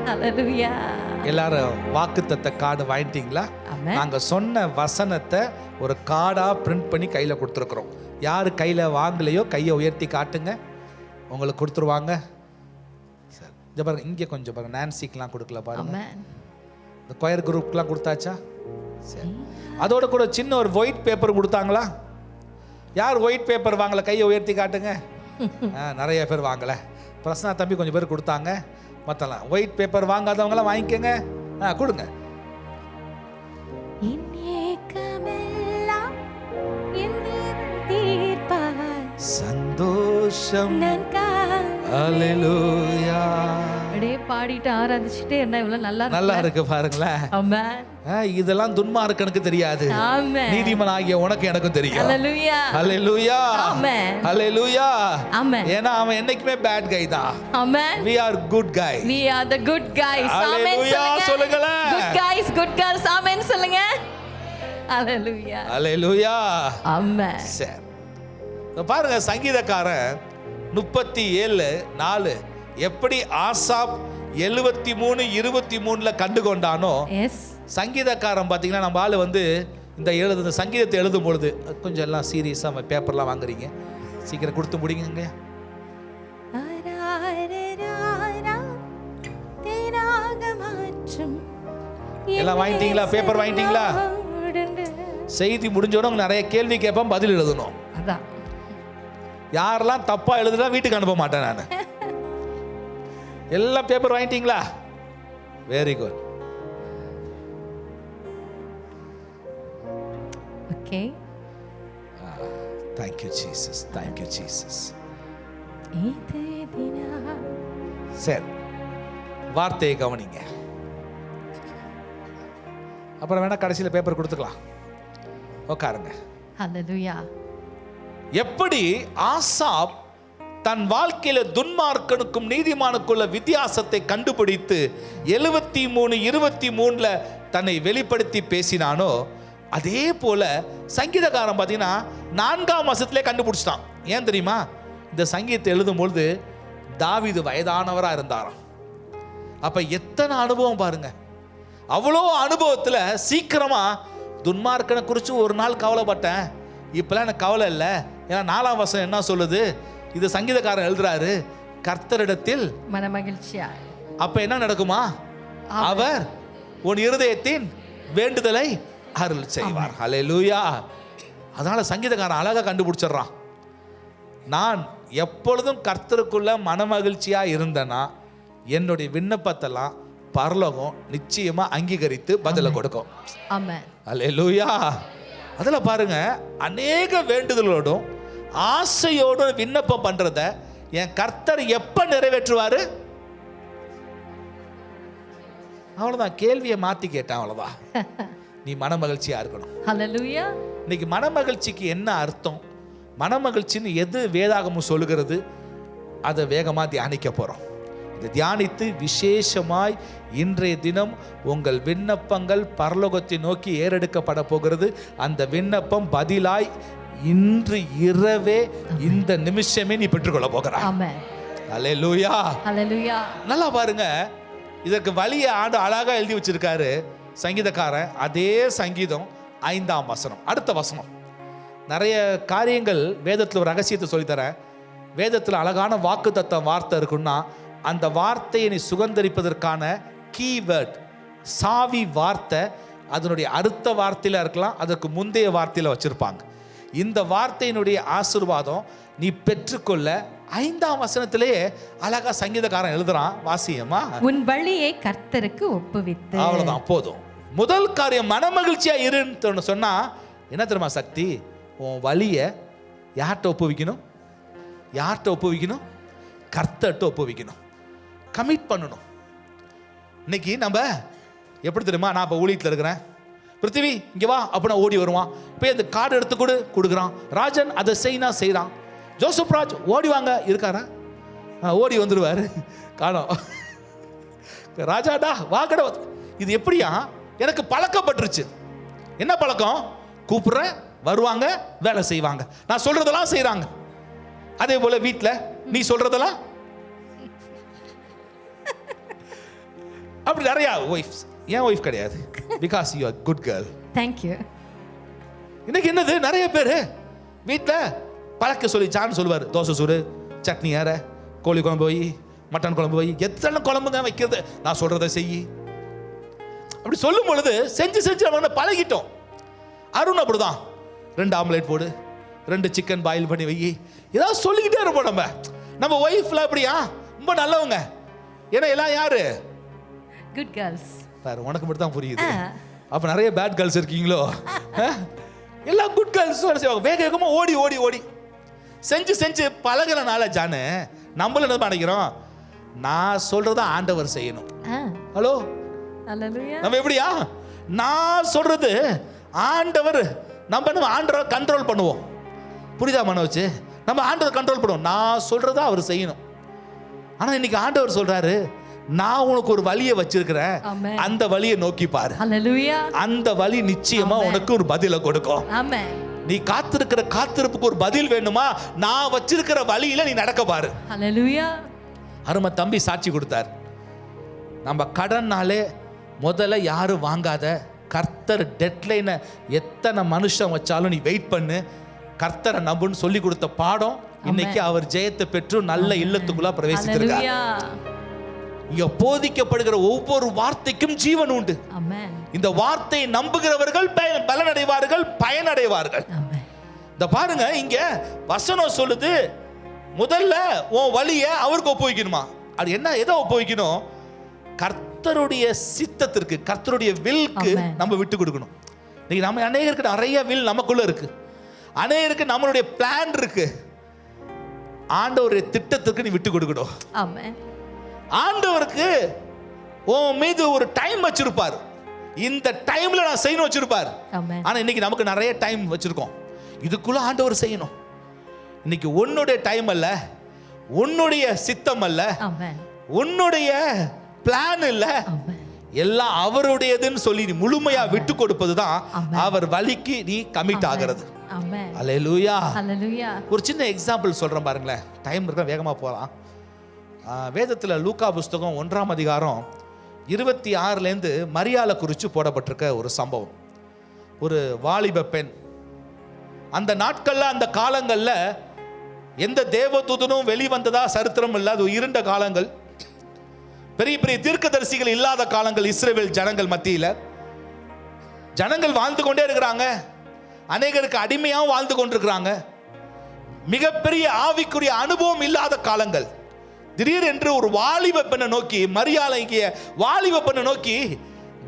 ஹalleluya. எல்லாரும் வாக்குத்தத்த கார்டு வாங்கிட்டீங்களா? நாங்க சொன்ன வசனத்தை ஒரு கார்டா பிரிண்ட் பண்ணி கையில கொடுத்துருக்குறோம். யாரு கையில வாங்கலையோ கையை உயர்த்தி காட்டுங்க, உங்களுக்கு கொடுத்துருவாங்க. சரி, இங்க பாருங்க, இங்க கொஞ்சம் பாருங்க, நான்சிக்கெல்லாம் கொடுக்கல பாருங்க. இந்த கொயர் குரூப்லாம் கொடுத்தாச்சா? சரி, அதோட கூட சின்ன ஒரு ஒயிட் பேப்பர் கொடுத்தாங்களா? யார் ஒயிட் பேப்பர் வாங்கல கையை உயர்த்தி காட்டுங்க. நிறைய பேர் வாங்கல. பிரசன்னா தம்பி கொஞ்சம் பேர் கொடுத்தாங்க. மற்றலாம் ஒயிட் பேப்பர் வாங்காதவங்களாம் வாங்கிக்கோங்க. கொடுங்க. சந்தோஷம். ஹalleluya. அப்படியே பாடிட்டு ஆராதிச்சிட்டே என்ன இவ்வளவு நல்லா இருக்கு பாருங்களேன். ஆமென். இதெல்லாம் துன்மார்க்கனுக்கு தெரியாது, ஆமென். நீதிமானாகிய உனக்கு எனக்கும் தெரியும். ஹalleluya. ஹalleluya. ஆமென். ஹalleluya. ஆமென். ஏன்னா அவன் என்னைக்குமே பேட் கை தான். ஆமென். we are good guy. we are the good guys. ஆமென் சொல்லுங்க. good guys, good girls. ஆமென் சொல்லுங்க. ஹalleluya. ஹalleluya. ஆமென். சரி, பாருங்க, சங்கீதக்காரன் 37:4 எப்படி ஆசாப் 73:23 கண்டு கொண்டானோ, சங்கீதக்காரன் பார்த்தீங்கன்னா நம்ம ஆளு வந்து இந்த சங்கீதத்தை எழுதும் பொழுது கொஞ்சம் எல்லாம் சீரியஸாக பேப்பர்லாம் வாங்குறீங்க, சீக்கிரம் கொடுத்து முடிங்க. எல்லாம் வாங்கிட்டீங்களா? பேப்பர் வாங்கிட்டீங்களா? செய்தி முடிஞ்சோட நிறைய கேள்வி கேட்பேன், பதில் எழுதணும். அதான் யாரெல்லாம் தப்பா எழுதுனா வீட்டுக்கு அனுப்ப மாட்டேன் நான். எல்லாம் பேப்பர் வாங்கிட்டீங்களா? Very good. Okay, thank you Jesus, thank you Jesus. சரி, வார்த்தையை கவனிங்க. அப்புறம் வேணா கடைசியில் பேப்பர் கொடுத்துக்கலாம். உட்காருங்க. ஹalleluya. எப்படி ஆசாப் தன் வாழ்க்கையில துன்மார்க்கனுக்கும் நீதிமானுக்குள்ள வித்தியாசத்தை கண்டுபிடித்து 73:23 தன்னை வெளிப்படுத்தி பேசினானோ, அதே போல சங்கீதக்காரன் பார்த்தீங்கன்னா 4ஆம் வசனத்திலே கண்டுபிடிச்சிட்டான். ஏன் தெரியுமா? இந்த சங்கீதத்தை எழுதும் பொழுது தாவீது வயதானவரா இருந்தாராம். அப்ப எத்தனை அனுபவம் பாருங்க. அவ்வளோ அனுபவத்துல சீக்கிரமா துன்மார்க்கனை குறித்து ஒரு நாள் கவலைப்பட்டேன், இப்பெல்லாம் எனக்கு கவலை இல்லை. ஏன்னா 4ஆம் வசனம் என்ன சொல்லுது? இது சங்கீதக்காரன் எழுதுறாரு, கர்த்தரிடத்தில் மனமகிழ்ச்சியா. அப்ப என்ன நடக்குமா? அவர் உன் இருதயத்தின் வேண்டுதலை அருள் செய்வார். ஹல்லேலூயா. அதனால சங்கீதக்காரன் அழகா கண்டுபிடிச்சிடுறான். நான் எப்பொழுதும் கர்த்தருக்குள்ள மனமகிழ்ச்சியா இருந்தேன்னா என்னுடைய விண்ணப்பத்தெல்லாம் பரலோகம் நிச்சயமா அங்கீகரித்து பதில கொடுக்கும். ஆமென். ஹல்லேலூயா. அதுல பாருங்க, அநேக வேண்டுதலோடும் ஆசையோடும் விண்ணப்பம் பண்றத என் கர்த்தர் எப்ப நிறைவேற்றுவாரு? அவ்வளவுதான். கேள்வியை மாத்தி கேட்டேன், அவ்வளவுதான். நீ மனமகிழ்ச்சியா இருக்கணும். ஹல்லேலூயா. இன்னைக்கு மனமகிழ்ச்சிக்கு என்ன அர்த்தம், மனமகிழ்ச்சின்னு எது வேதாகமும் சொல்லுகிறது, அதை வேகமா தியானிக்க போறோம். இதை தியானித்து விசேஷமாய் இன்றைய தினம் உங்கள் விண்ணப்பங்கள் பரலோகத்தை நோக்கி ஏறெடுக்கப்பட போகிறது. அந்த விண்ணப்பம் பதிலாய் இன்று இரவே இந்த நிமிஷமே நீ பெற்றுக்கொள்ள போகிறாய். ஆமென். ஹல்லேலூயா. ஹல்லேலூயா. நல்லா பாருங்க, இதற்கு வழியை ஆண்டு அழகா எழுதி வச்சிருக்காரு சங்கீதக்காரன். அதே சங்கீதம் 5ஆம் வசனம், அடுத்த வசனம். நிறைய காரியங்கள் வேதத்தில் ஒரு ரகசியத்தை சொல்லித்தரேன். வேதத்தில் அழகான வாக்குத்தத்த வார்த்தை இருக்குன்னா அந்த வார்த்தையை நீ சுகந்தரிப்பதற்கான கீவேர்ட், சாவி வார்த்தை அதனுடைய அடுத்த வார்த்தையில இருக்கலாம், அதற்கு முந்தைய வார்த்தையில வச்சிருப்பாங்க. இந்த வார்த்தையினுடைய ஆசீர்வாதம் நீ பெற்றுக்கொள்ள 5ஆம் வசனத்திலேயே அழகா சங்கீதக்காரன் எழுதுறான். வாசியமா, உன் வழியை கர்த்தருக்கு ஒப்புவித்து. அவ்வளவுதான், போதும். முதல் காரியம் மனமகிழ்ச்சியா இருன்னு சொன்னா என்ன தெரியுமா சக்தி? உன் வழியை யார்கிட்ட ஒப்புவிக்கணும்? யார்கிட்ட ஒப்புவிக்கணும்? கர்த்தர்கிட்ட ஒப்புவிக்கணும். கமிட் பண்ணணும். இன்னைக்கு நம்ம எப்படி தெரியுமா? நான் இப்போ ஊழியத்தில் இருக்கிறேன், பிருத்திவி இங்கே வா அப்படின்னா ஓடி வருவான். போய் அந்த கார்டு எடுத்து கொடுக்குறான். ராஜன் அதை செய்யறான். ஜோசப் ராஜ் ஓடி வாங்க இருக்காரா? ஓடி வந்துடுவார். காணோம். ராஜாடா வாங்கட. இது எப்படியா? எனக்கு பழக்கப்பட்டுருச்சு. என்ன பழக்கம்? கூப்பிடுறேன், வருவாங்க, வேலை செய்வாங்க, நான் சொல்றதெல்லாம் செய்யறாங்க. அதே போல வீட்டில் நீ சொல்றதெல்லாம் அப்படி நிறையா ஒய்ஃப்ஸ். ஏன் ஒய்ஃப் கிடையாது? Because you are good girl. Thank you. இன்னைக்கு என்னது, நிறைய பேர் வீட்டில் பழக்க சொல்லி ஜான் சொல்லுவார், தோசை சூடு, சட்னி ஏற, கோழி குழம்பு வை, மட்டன் குழம்பு வை, எத்தனை குழம்புங்க வைக்கிறது, நான் சொல்கிறத செய். அப்படி சொல்லும் பொழுது செஞ்சு செஞ்சு நம்ம பழகிட்டோம். அருண் அப்படிதான், 2 ஆம்லேட் போடு, 2 சிக்கன் பாயில் பண்ணி வை, ஏதாவது சொல்லிக்கிட்டே இருப்போம். நம்ம ஒய்ஃப்ல அப்படியா ரொம்ப நல்லவங்க. ஏன்னா எல்லாம் யாரு? Good girls. பாரு, உனக்கு மட்டும் தான் புரியுது. அப்ப நிறைய பேட் கேர்ள்ஸ் இருக்கீங்களோ? எல்லாம் குட் கேர்ள்ஸ் செய்வாங்க. வேக வேகமா ஓடி ஓடி ஓடி செஞ்சு செஞ்சு பழகிறனால ஜானு நம்மள என்ன நினைக்கிறோம், நான் சொல்றத ஆண்டவர் செய்யணும். ஹலோ, நம்ம எப்படியா, நான் சொல்றது ஆண்டவர், நம்ம ஆண்டவர் கண்ட்ரோல் பண்ணுவோம். புரியுதா மனோஜ்? நம்ம ஆண்டவர் கண்ட்ரோல் பண்ணுவோம், நான் சொல்றத அவர் செய்யணும். ஆனா இன்னைக்கு ஆண்டவர் சொல்றாரு, நான் உனக்கு ஒரு வழியை வச்சிருக்கிறேன், அந்த வழியை நோக்கி பாரு. அந்த வழி நிச்சயமா உனக்கு ஒரு பதிலை கொடுக்கும். நீ காத்திருக்கிற காத்திருப்புக்கு ஒரு பதில் வேணுமா, நான் வச்சிருக்கிற வழியில நீ நடக்க பாரு. அருமை தம்பி சாட்சி கொடுத்தார். நம்ம கடன்னாலே முதல்ல யாரும் வாங்காத, கர்த்தர் டெட்லைனை எத்தனை மனுஷன் வச்சாலும் நீ வெயிட் பண்ணு, கர்த்தரை நம்புன்னு சொல்லி கொடுத்த பாடம் இன்னைக்கு அவர் ஜெயத்தை பெற்று நல்ல இல்லத்துக்குள்ள பிரவேசித்திருக்கார். இங்க போதிக்கப்படுகிற ஒவ்வொரு வார்த்தைக்கும் ஜீவன் உண்டு. இந்த வார்த்தையை நம்புகிறவர்கள் பலனடைவார்கள், பயனடைவார்கள். இந்த பாருங்க, இங்க வசனம் சொல்லுது, முதல்ல உன் வழியை அவருக்கு ஒப்புவிக்கணுமா. அது என்ன, எதை ஒப்புவிக்கணும்? கர்த்தருடைய சித்தத்திற்கு, கர்த்தருடைய வில்க்கு நம்ம விட்டு கொடுக்கணும். இன்னைக்கு நம்ம அநேகருக்கு நிறைய வில் நமக்குள்ள இருக்கு, அநேகருக்கு நம்மளுடைய பிளான் இருக்கு. ஆண்டவருடைய திட்டத்திற்கு நீ விட்டு கொடுக்கணும். ஆண்டவருக்கு உன் மீது ஒரு டைம் வச்சிருப்பார், இந்த டைம்ல நான் செய்யணும் வச்சிருப்பார். ஆனா இன்னைக்கு நமக்கு நிறைய டைம் வச்சிருக்கோம், இதுக்குள்ள ஆண்டவர் செய்யணும். இன்னைக்கு உன்னுடைய டைம் அல்ல, உன்னுடைய சித்தம் அல்ல, உன்னுடைய பிளான் இல்ல, எல்லாம் அவருடையதுன்னு சொல்லி நீ முழுமையா விட்டு கொடுப்பதுதான் அவர் வழிக்கு நீ கமிட் ஆகிறது. அல்லேலூயா. ஒரு சின்ன எக்ஸாம்பிள் சொல்றேன் பாருங்களேன், டைம் இருக்க வேகமா போலாம். வேதத்தில் லூக்கா புஸ்தகம் 1ஆம் அதிகாரம் 26லேருந்து மரியாளை குறித்து போடப்பட்டிருக்க ஒரு சம்பவம். ஒரு வாலிப பெண், அந்த நாட்கள்ல அந்த காலங்கள்ல எந்த தேவதூதனும் வெளிவந்ததா சரித்திரம் இல்லை. அது இருண்ட காலங்கள், பெரிய பெரிய தீர்க்கதரிசிகள் இல்லாத காலங்கள். இஸ்ரவேல் ஜனங்கள் மத்தியில் ஜனங்கள் வாழ்ந்து கொண்டே இருக்கிறாங்க, அநேகருக்கு அடிமையாகவும் வாழ்ந்து கொண்டிருக்கிறாங்க. மிகப்பெரிய ஆவிக்குரிய அனுபவம் இல்லாத காலங்கள். திடீரென்று ஒரு வாலிப பெண்ணை நோக்கி, மரியாதைக்கு வாலிப பெண்ணை நோக்கி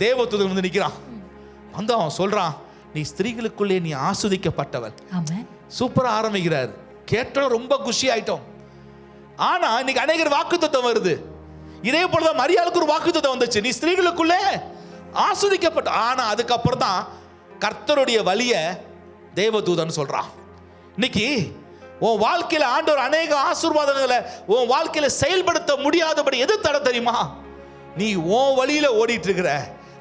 தேவதூதன் வந்து நிற்கிறான். வந்து அவன் சொல்றான், நீ ஸ்திரீகளுக்குள்ளே நீ ஆஸ்வதிக்கப்பட்டவள். சூப்பரா ஆரம்பிக்கிறார். கேட்டோம், ரொம்ப குஷி ஆயிட்டோம். ஆனா இன்னைக்கு அநேகர் வாக்குத்தத்தம் வருது. இதே போலதான் மரியாளுக்கு ஒரு வாக்குத்தத்தம் வந்துச்சு, நீ ஸ்திரீகளுக்குள்ளே ஆஸ்வதிக்கப்பட்ட. ஆனா அதுக்கப்புறம் தான் கர்த்தருடைய வழிய தேவதூதன் சொல்றான். இன்னைக்கு உன் வாழ்க்கையில ஆண்டவர் அநேக ஆசீர்வாதங்களை உன் வாழ்க்கையில செயல்படுத்த முடியாதபடி எது தட தெரியுமா? நீ உன் வழியில ஓடிட்டு இருக்கிற,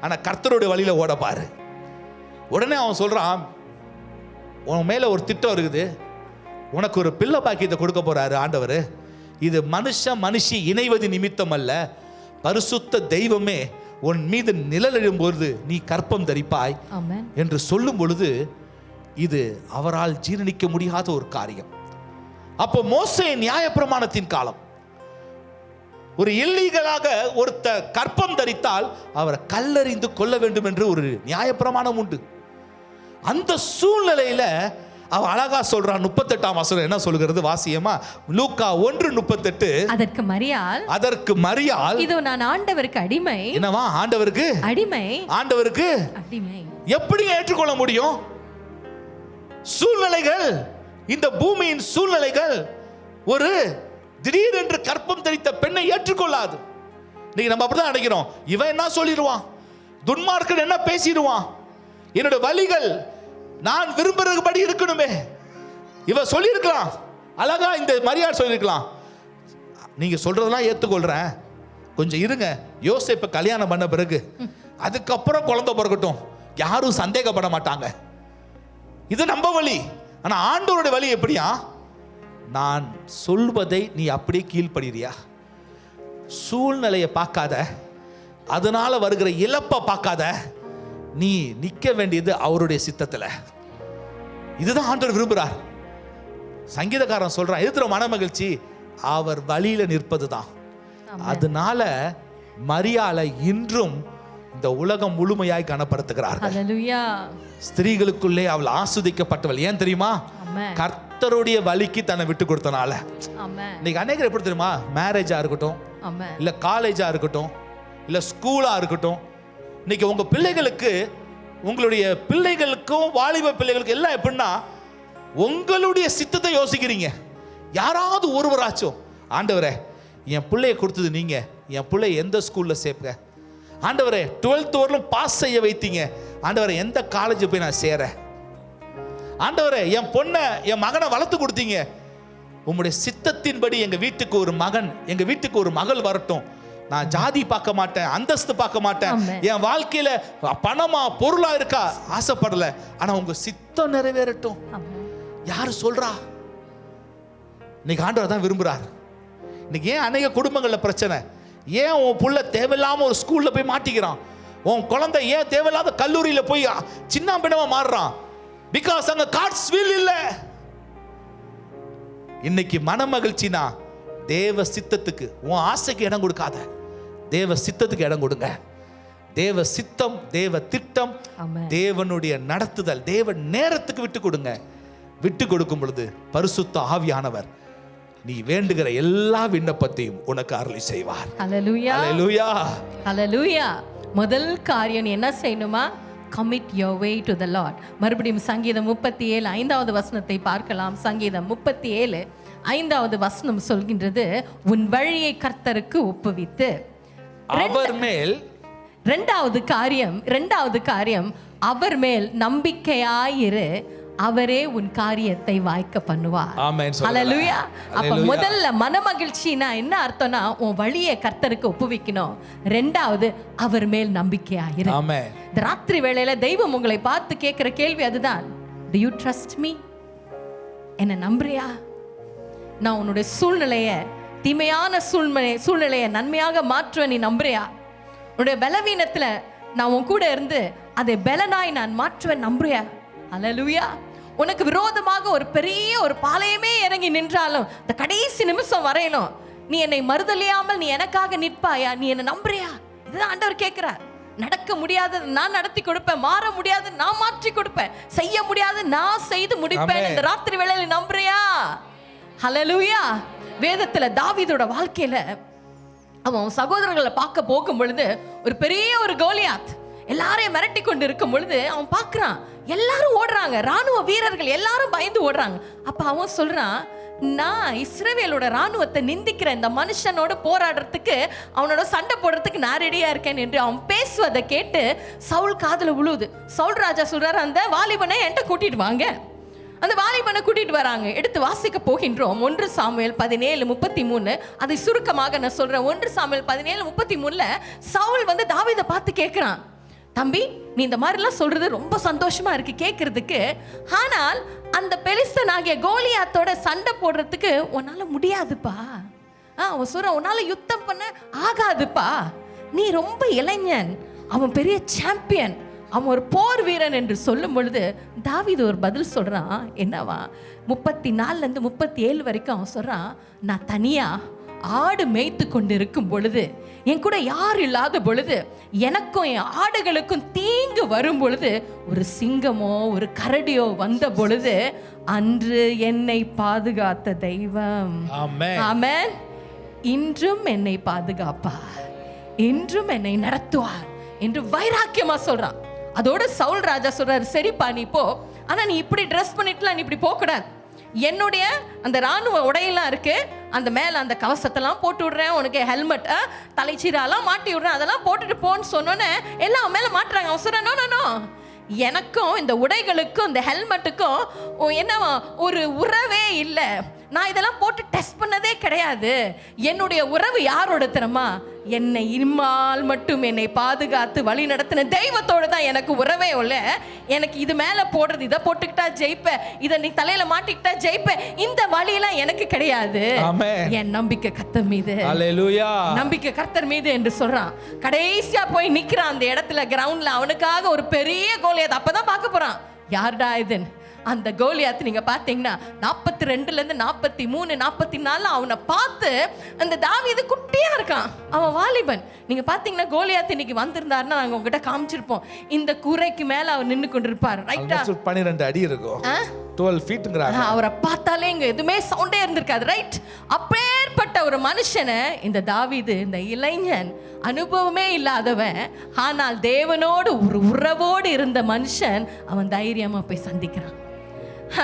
ஆனா கர்த்தருடைய வழியில ஓட பாரு. உடனே அவன் சொல்றான், உன் மேல ஒரு திட்டம் இருக்குது, உனக்கு ஒரு பிள்ளை பாக்கியத்தை கொடுக்க போறாரு ஆண்டவர். இது மனுஷி இணைவது நிமித்தம் அல்ல, பரிசுத்த தெய்வமே உன் மீது நிழலிடும்போது நீ கற்பம் தரிப்பாய் என்று சொல்லும் பொழுது இது அவரால் ஜீரணிக்க முடியாத ஒரு காரியம். அப்போ மோசே நியாயப்பிரமாணத்தின் காலம். ஒரு இல்லீகலாக ஒருத்த கற்பம் தரித்தால் அவரை கல்லறிந்து கொள்ள வேண்டும் என்று ஒரு நியாயப்பிரமாணம் உண்டு. அந்த சூழ்நிலையில அவ அழகா சொல்றான். 38ஆம் வசனம் என்ன சொல்கிறது வாசியமா? லூக்கா 1:38. அதற்கு மரியாள் இதோ நான் ஆண்டவருக்கு அடிமை. என்னவா? ஆண்டவருக்கு அடிமை. ஆண்டவருக்கு அடிமை. எப்படி ஏற்றுக்கொள்ள முடியும்? சூழ்நிலைகள், இந்த பூமியின் சூழ்நிலைகள் ஒரு திடீரென்று கற்பம் தரித்த பெண்ணை ஏற்றுக்கொள்ளாது. இன்னைக்கு நம்ம அப்படிதான் நினைக்கிறோம், இவன் என்ன சொல்லிடுவான், துன்மார்க்கன் என்ன பேசிடுவான், என்னோட வழிகள் நான் விரும்புறபடி இருக்கணுமே. இவ சொல்லியிருக்கலாம், அழகா இந்த மரியாள் சொல்லியிருக்கலாம், நீங்க சொல்றதெல்லாம் ஏற்றுக்கொள்றேன், கொஞ்சம் இருங்க, யோசேப்பை கல்யாணம் பண்ண பிறகு அதுக்கப்புறம் குழந்தை பிறக்கட்டும், யாரும் சந்தேகப்பட மாட்டாங்க. இது நம்ம வழி. ஆனா ஆண்டவருடைய வழி எப்படியா? நான் சொல்வதை நீ அப்படியே கீழ்ப்படிறியா? சூழ்நிலையை பார்க்காத, அதனால வருகிற இழப்பை பார்க்காத, நீ நிக்க வேண்டியது அவருடைய சித்தத்துல. இதுதான் ஆண்டவர் விரும்புறார். சங்கீதக்காரன் சொல்றான், எதிர மன மகிழ்ச்சி அவர் வழியில நிற்பதுதான். அதனால மரியாளை இன்றும் இந்த உலகம் முழுமையாய் கனப்படுத்துகிறார்கள். ஸ்திரீகளுக்குள்ளே அவள் ஆஸ்வதிக்கப்பட்டவள். ஏன் தெரியுமா? கர்த்தருடைய வழிக்கு தன்னை விட்டு கொடுத்தனால. இன்னைக்கு அநேகர் எப்படி தெரியுமா, மேரேஜா இருக்கட்டும், இல்ல காலேஜா இருக்கட்டும், இல்ல ஸ்கூலா இருக்கட்டும், இன்னைக்கு உங்க பிள்ளைகளுக்கு, உங்களுடைய பிள்ளைகளுக்கும் வாலிப பிள்ளைகளுக்கு எல்லாம் எப்படின்னா, உங்களுடைய சித்தத்தை யோசிக்கிறீங்க. யாராவது ஒருவராச்சும், ஆண்டவரே என் பிள்ளைய கொடுத்தது நீங்க, என் பிள்ளை எந்த ஸ்கூல்ல சேர்க்க, ஆண்டவரே 12th வரலும் பாஸ் செய்ய வைத்தீங்க, ஆண்டவரே எந்த காலேஜ் போய் நான் சேர, ஆண்டவரே என் பொண்ணை என் மகனை வளர்த்து கொடுத்தீங்க, உங்களுடைய சித்தத்தின்படி எங்க வீட்டுக்கு ஒரு மகன், எங்க வீட்டுக்கு ஒரு மகள் வரட்டும். நான் ஜாதி பார்க்க மாட்டேன், அந்தஸ்து பார்க்க மாட்டேன், என் வாழ்க்கையில பணமா பொருளா இருக்கா ஆசைப்படல, ஆனா உங்க சித்தம் நிறைவேறட்டும். யாரு சொல்றா? இன்னைக்கு ஆண்டவர் தான் விரும்புறார். இன்னைக்கு ஏன் அநேக குடும்பங்கள்ல பிரச்சனை? ஏன் உன் புள்ள தேவையில்லாம ஒரு ஸ்கூல்ல போய் மாட்டிக்கிறான்? உன் குழந்தை ஏன் தேவையில்லாத கல்லூரியில போய் சின்ன பின்னமா மாறுறான்? பிகாஸ் அங்க காட்ஸ் வில் இல்ல. இன்னைக்கு மன மகிழ்ச்சினா தேவ சித்தத்துக்கு, உன் ஆசைக்கு இடம் கொடுக்காத, தேவ சித்தத்துக்கு இடம் கொடுங்க. தேவ சித்தம், தேவ திட்டம், தேவனுடைய நடத்துதல், தேவ நேரத்துக்கு விட்டு கொடுங்க. விட்டு கொடுக்கும் பொழுது பரிசுத்த ஆவியானவர் நீ வேண்டுகிற எல்லா விண்ணப்பத்தையும் உனக்கு அருளி செய்வார். ஹல்லேலூயா, ஹல்லேலூயா, ஹல்லேலூயா. முதல் காரியம் என்ன செய்யணுமா? commit your way to the Lord. மறுபடியும் சங்கீதம் 37 5வது வசனத்தை பார்க்கலாம். சங்கீதம் 37 5வது வசனம் சொல்கின்றது, உன் வழியை கர்த்தருக்கு ஒப்புவித்து அவர் மேல். இரண்டாவது காரியம் அவர் மேல் நம்பிக்கையாயிரு, அவரே உன் காரியத்தை வாய்க்க பண்ணுவார். ஆமென். ஹல்லேலூயா. அப்ப முதல்ல மனமகிழ்ச்சினா என்ன அர்த்தம்னா, உன் வழியை கர்த்தருக்கு ஒப்புவிக்கணும். இரண்டாவது அவர் மேல் நம்பிக்கையாயிரு. ஆமென். இந்த ராத்திரி வேளையில தெய்வம் உங்களை பார்த்து கேட்கிற கேள்வி அதுதான். Do you trust me? என்ன நம்புறியா? நான் உன்னுடைய சூழ்நிலைய, தீமையான சூழ்நிலையை நன்மையாக மாற்றுவேன், நீ நம்புறியா? உன்னுடைய பலவீனத்துல நான் உன் கூட இருந்து அதை பலனாய் நான் மாற்றுவேன், நம்புறியா? ஹல்லேலூயா. உனக்கு விரோதமாக ஒரு பெரிய ஒரு பாளையமே இறங்கி நின்றாலும் இந்த கடைசி நிமிஷம் வரையிலும் நீ என்னை மறுதலியாமல் நீ எனக்காக நிற்பாயா? நீ என்ன நம்புறியா? இதுதான் ஆண்டவர் கேட்கிறார். நடக்க முடியாதது நான் நடத்தி கொடுப்பேன், மாற முடியாது நான் மாற்றி கொடுப்பேன், செய்ய முடியாது நான் செய்து முடிப்பேன். இந்த ராத்திரி வேளையில நம்புறியா? ஹல்லேலூயா. வேதத்துல தாவீதோட வாழ்க்கையில அவன் சகோதரர்களை பார்க்க போகும் பொழுது ஒரு பெரிய ஒரு கோலியாத் எல்லாரையும் மிரட்டி கொண்டு இருக்கும் பொழுது அவன் பார்க்கறான், எல்லாரும் ஓடுறாங்க, ராணுவ வீரர்கள் எல்லாரும் பயந்து ஓடுறாங்க. அப்ப அவன் சொல்றான், நான் இஸ்ரவேலோட ராணுவத்தை நிந்திக்கிற இந்த மனுஷனோட போராடுறதுக்கு, அவனோட சண்டை போடுறதுக்கு நான் ரெடியா இருக்கேன் என்று அவன் பேசுவதை கேட்டு சவுல் காதுல விழுது. சவுல் ராஜா சொல்றாரு, அந்த வாலிபனை என்கிட்ட கூட்டிட்டு வாங்க. அந்த வாலிபனை கூட்டிட்டு வராங்க. எடுத்து வாசிக்க போகின்றோம். 1 சாமுவேல் 17:33. அதை சுருக்கமாக நான் சொல்றேன். 1 சாமுவேல் 17:33 சவுல் வந்து தாவீதை பார்த்து கேட்கிறான், தம்பி நீ இந்த மாதிரிலாம் சொல்றது ரொம்ப சந்தோஷமா இருக்கு கேட்கறதுக்கு, ஆனால் அந்த பெலிஸ்தனாகிய கோலியாத்தோட சண்டை போடுறதுக்கு உன்னால முடியாதுப்பா. அவன் சொல்றான், உன்னால யுத்தம் பண்ண ஆகாதுப்பா, நீ ரொம்ப இளைஞன், அவன் பெரிய சாம்பியன், அவன் ஒரு போர் வீரன் என்று சொல்லும் பொழுது தாவீது ஒரு பதில் சொல்றான். என்னவா? 34 37 வரைக்கும் அவன் சொல்றான், நான் தனியா ஆடு மேய்த்து கொண்டு இருக்கும் பொழுது, என் கூட யார் இல்லாத பொழுது, எனக்கும் என் ஆடுகளுக்கும் தீங்கு வரும் பொழுது, ஒரு சிங்கமோ ஒரு கரடியோ வந்த பொழுது, அன்று என்னை பாதுகாத்த தெய்வம் ஆமென் இன்றும் என்னை பாதுகாப்பார், இன்றும் என்னை நடத்துவார் என்று வைராக்கியமா சொல்றான். அதோட சவுல் ராஜா சொல்றாரு, சரிப்பா நீ போ, ஆனா நீ இப்படி ட்ரெஸ் பண்ணிட்டுலாம் நீ இப்படி போக கூடாது, என்னுடைய அந்த ராணுவ உடையெல்லாம் இருக்கு, அந்த மேல அந்த கவசத்தெல்லாம் போட்டு விடுறேன், உனக்கு ஹெல்மெட் தலைச்சீராலாம் மாட்டி விடுறேன், அதெல்லாம் போட்டுட்டு போன்னு சொன்னோன்னே எல்லாம் மேல மாட்டுறாங்க. அவன் சொல்றான், நோ, எனக்கும் இந்த உடைகளுக்கும் இந்த ஹெல்மெட்டுக்கும் என்னவா ஒரு உறவே இல்லை, நான் இதெல்லாம் போட்டு டெஸ்ட் பண்ணதே கிடையாது. என்னுடைய உறவு யாரோட தெரியுமா? என்னை இம்மால் மட்டும் என்னை பாதுகாத்து வழி நடத்தின தெய்வத்தோடு தான் எனக்கு உறவே இல்லை. எனக்கு இது மேலே போடுறது, இதை போட்டுக்கிட்டா ஜெயிப்பேன், இதை நீ தலையில மாட்டிக்கிட்டா ஜெயிப்பேன், இந்த வழியெல்லாம் எனக்கு கிடையாது. என் நம்பிக்கை கர்த்தர் மீது, நம்பிக்கை கர்த்தர் மீது என்று சொல்றான். கடைசியா போய் நிக்கிறான் அந்த இடத்துல, கிரவுண்ட்ல. அவனுக்காக ஒரு பெரிய கோலியாத் அப்பதான் பார்க்க போறான். யாருடா இது? அந்த கோலியாத் நீங்க பாத்தீங்கன்னா 42 43 44 அவனை பார்த்து அந்த தாவீது குட்டியா இருக்கான், அவன் வாலிபன். நீங்க பாத்தீங்கன்னா கோலியாத் இன்னைக்கு வந்திருந்தாருன்னா நாங்க உங்ககிட்ட காமிச்சிருப்போம். இந்த கூரைக்கு மேல அவர் நின்னு கொண்டிருப்பார். ரைட்டா? 12 அடி இருக்கும், 12 ஃபீட்ங்கறாங்க. அவரை பார்த்தாலே இங்க எதுவுமே சவுண்டே இருந்திருக்காது. ரைட்? அப்பேற்பட்ட ஒரு மனுஷனை இந்த தாவீது, இந்த இளைஞன், அனுபவமே இல்லாதவன், ஆனால் தேவனோடு ஒரு உறவோடு இருந்த மனுஷன், அவன் தைரியமா போய் சந்திக்கிறான்.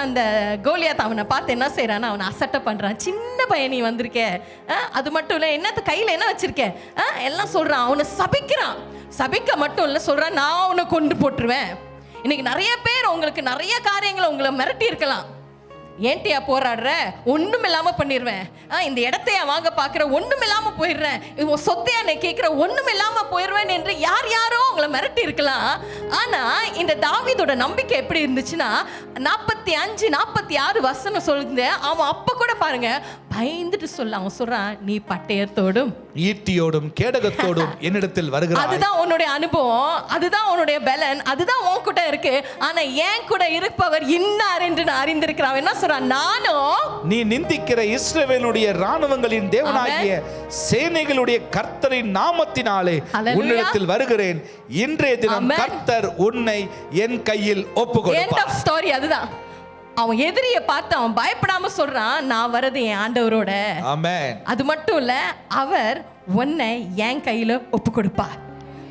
அந்த கோலியாத் அவனை பார்த்து என்ன செய்யறான்னா, அவனை அசட்டை பண்றான். சின்ன பையன் நீ வந்திருக்க, அது மட்டும் இல்லை, என்னத்து கையில என்ன வச்சிருக்க எல்லாம் சொல்றான். அவனை சபிக்கிறான். சபிக்க மட்டும் இல்லை, சொல்றான் நான் அவனை கொண்டு போட்டுருவேன். இன்னைக்கு நிறைய பேர் உங்களுக்கு நிறைய காரியங்களை உங்களை மிரட்டி இருக்கலாம். ஏன்ட்டியா போராடுற, ஒன்றும் இல்லாமல் பண்ணிடுவேன், இந்த இடத்தையா வாங்க பார்க்குற, ஒன்றும் இல்லாமல் போயிடுறேன், இவன் சொத்தையா நான் கேட்குற, ஒன்றும் இல்லாமல் போயிடுவேன் என்று யாரோ உங்களை மிரட்டி இருக்கலாம். ஆனால் இந்த தாவீதோட நம்பிக்கை எப்படி இருந்துச்சுன்னா, 45 46 வசனம் சொல்லுது. அவன் அப்போ கூட பாருங்க பயந்துட்டு சொல்ல, அவன் சொல்றான், நீ பட்டயத்தோடும் ஈட்டியோடும் கேடகத்தோடும் என்னிடத்தில் வருகிறாய். அதுதான் உன்னுடைய அனுபவம், அதுதான் உன்னுடைய பலன், அதுதான் உன் கூட இருக்கு. ஆனா ஏன் கூட இருப்பவர் இன்னார் என்று நான் அறிந்திருக்கிறேன். என்ன சொல்றான்? நானும் நீ நிந்திக்கிற இஸ்ரவேலுடைய ராணுவங்களின் தேவனாகிய சேனைகளுடைய கர்த்தரின் நாமத்தினாலே உன்னிடத்தில் வருகிறேன். இன்றைய தினம் கர்த்தர் உன்னை என் கையில் ஒப்புக்கொடுப்பார். end of story. அதுதான் அவன் எதிரிய பார்த்து அவன் பயப்படாம சொல்றான், நான் வரது என் ஆண்டவரோட. ஆமென். அது மட்டும் இல்ல, அவர் உன்னை என் கையில ஒப்பு கொடுப்பார்.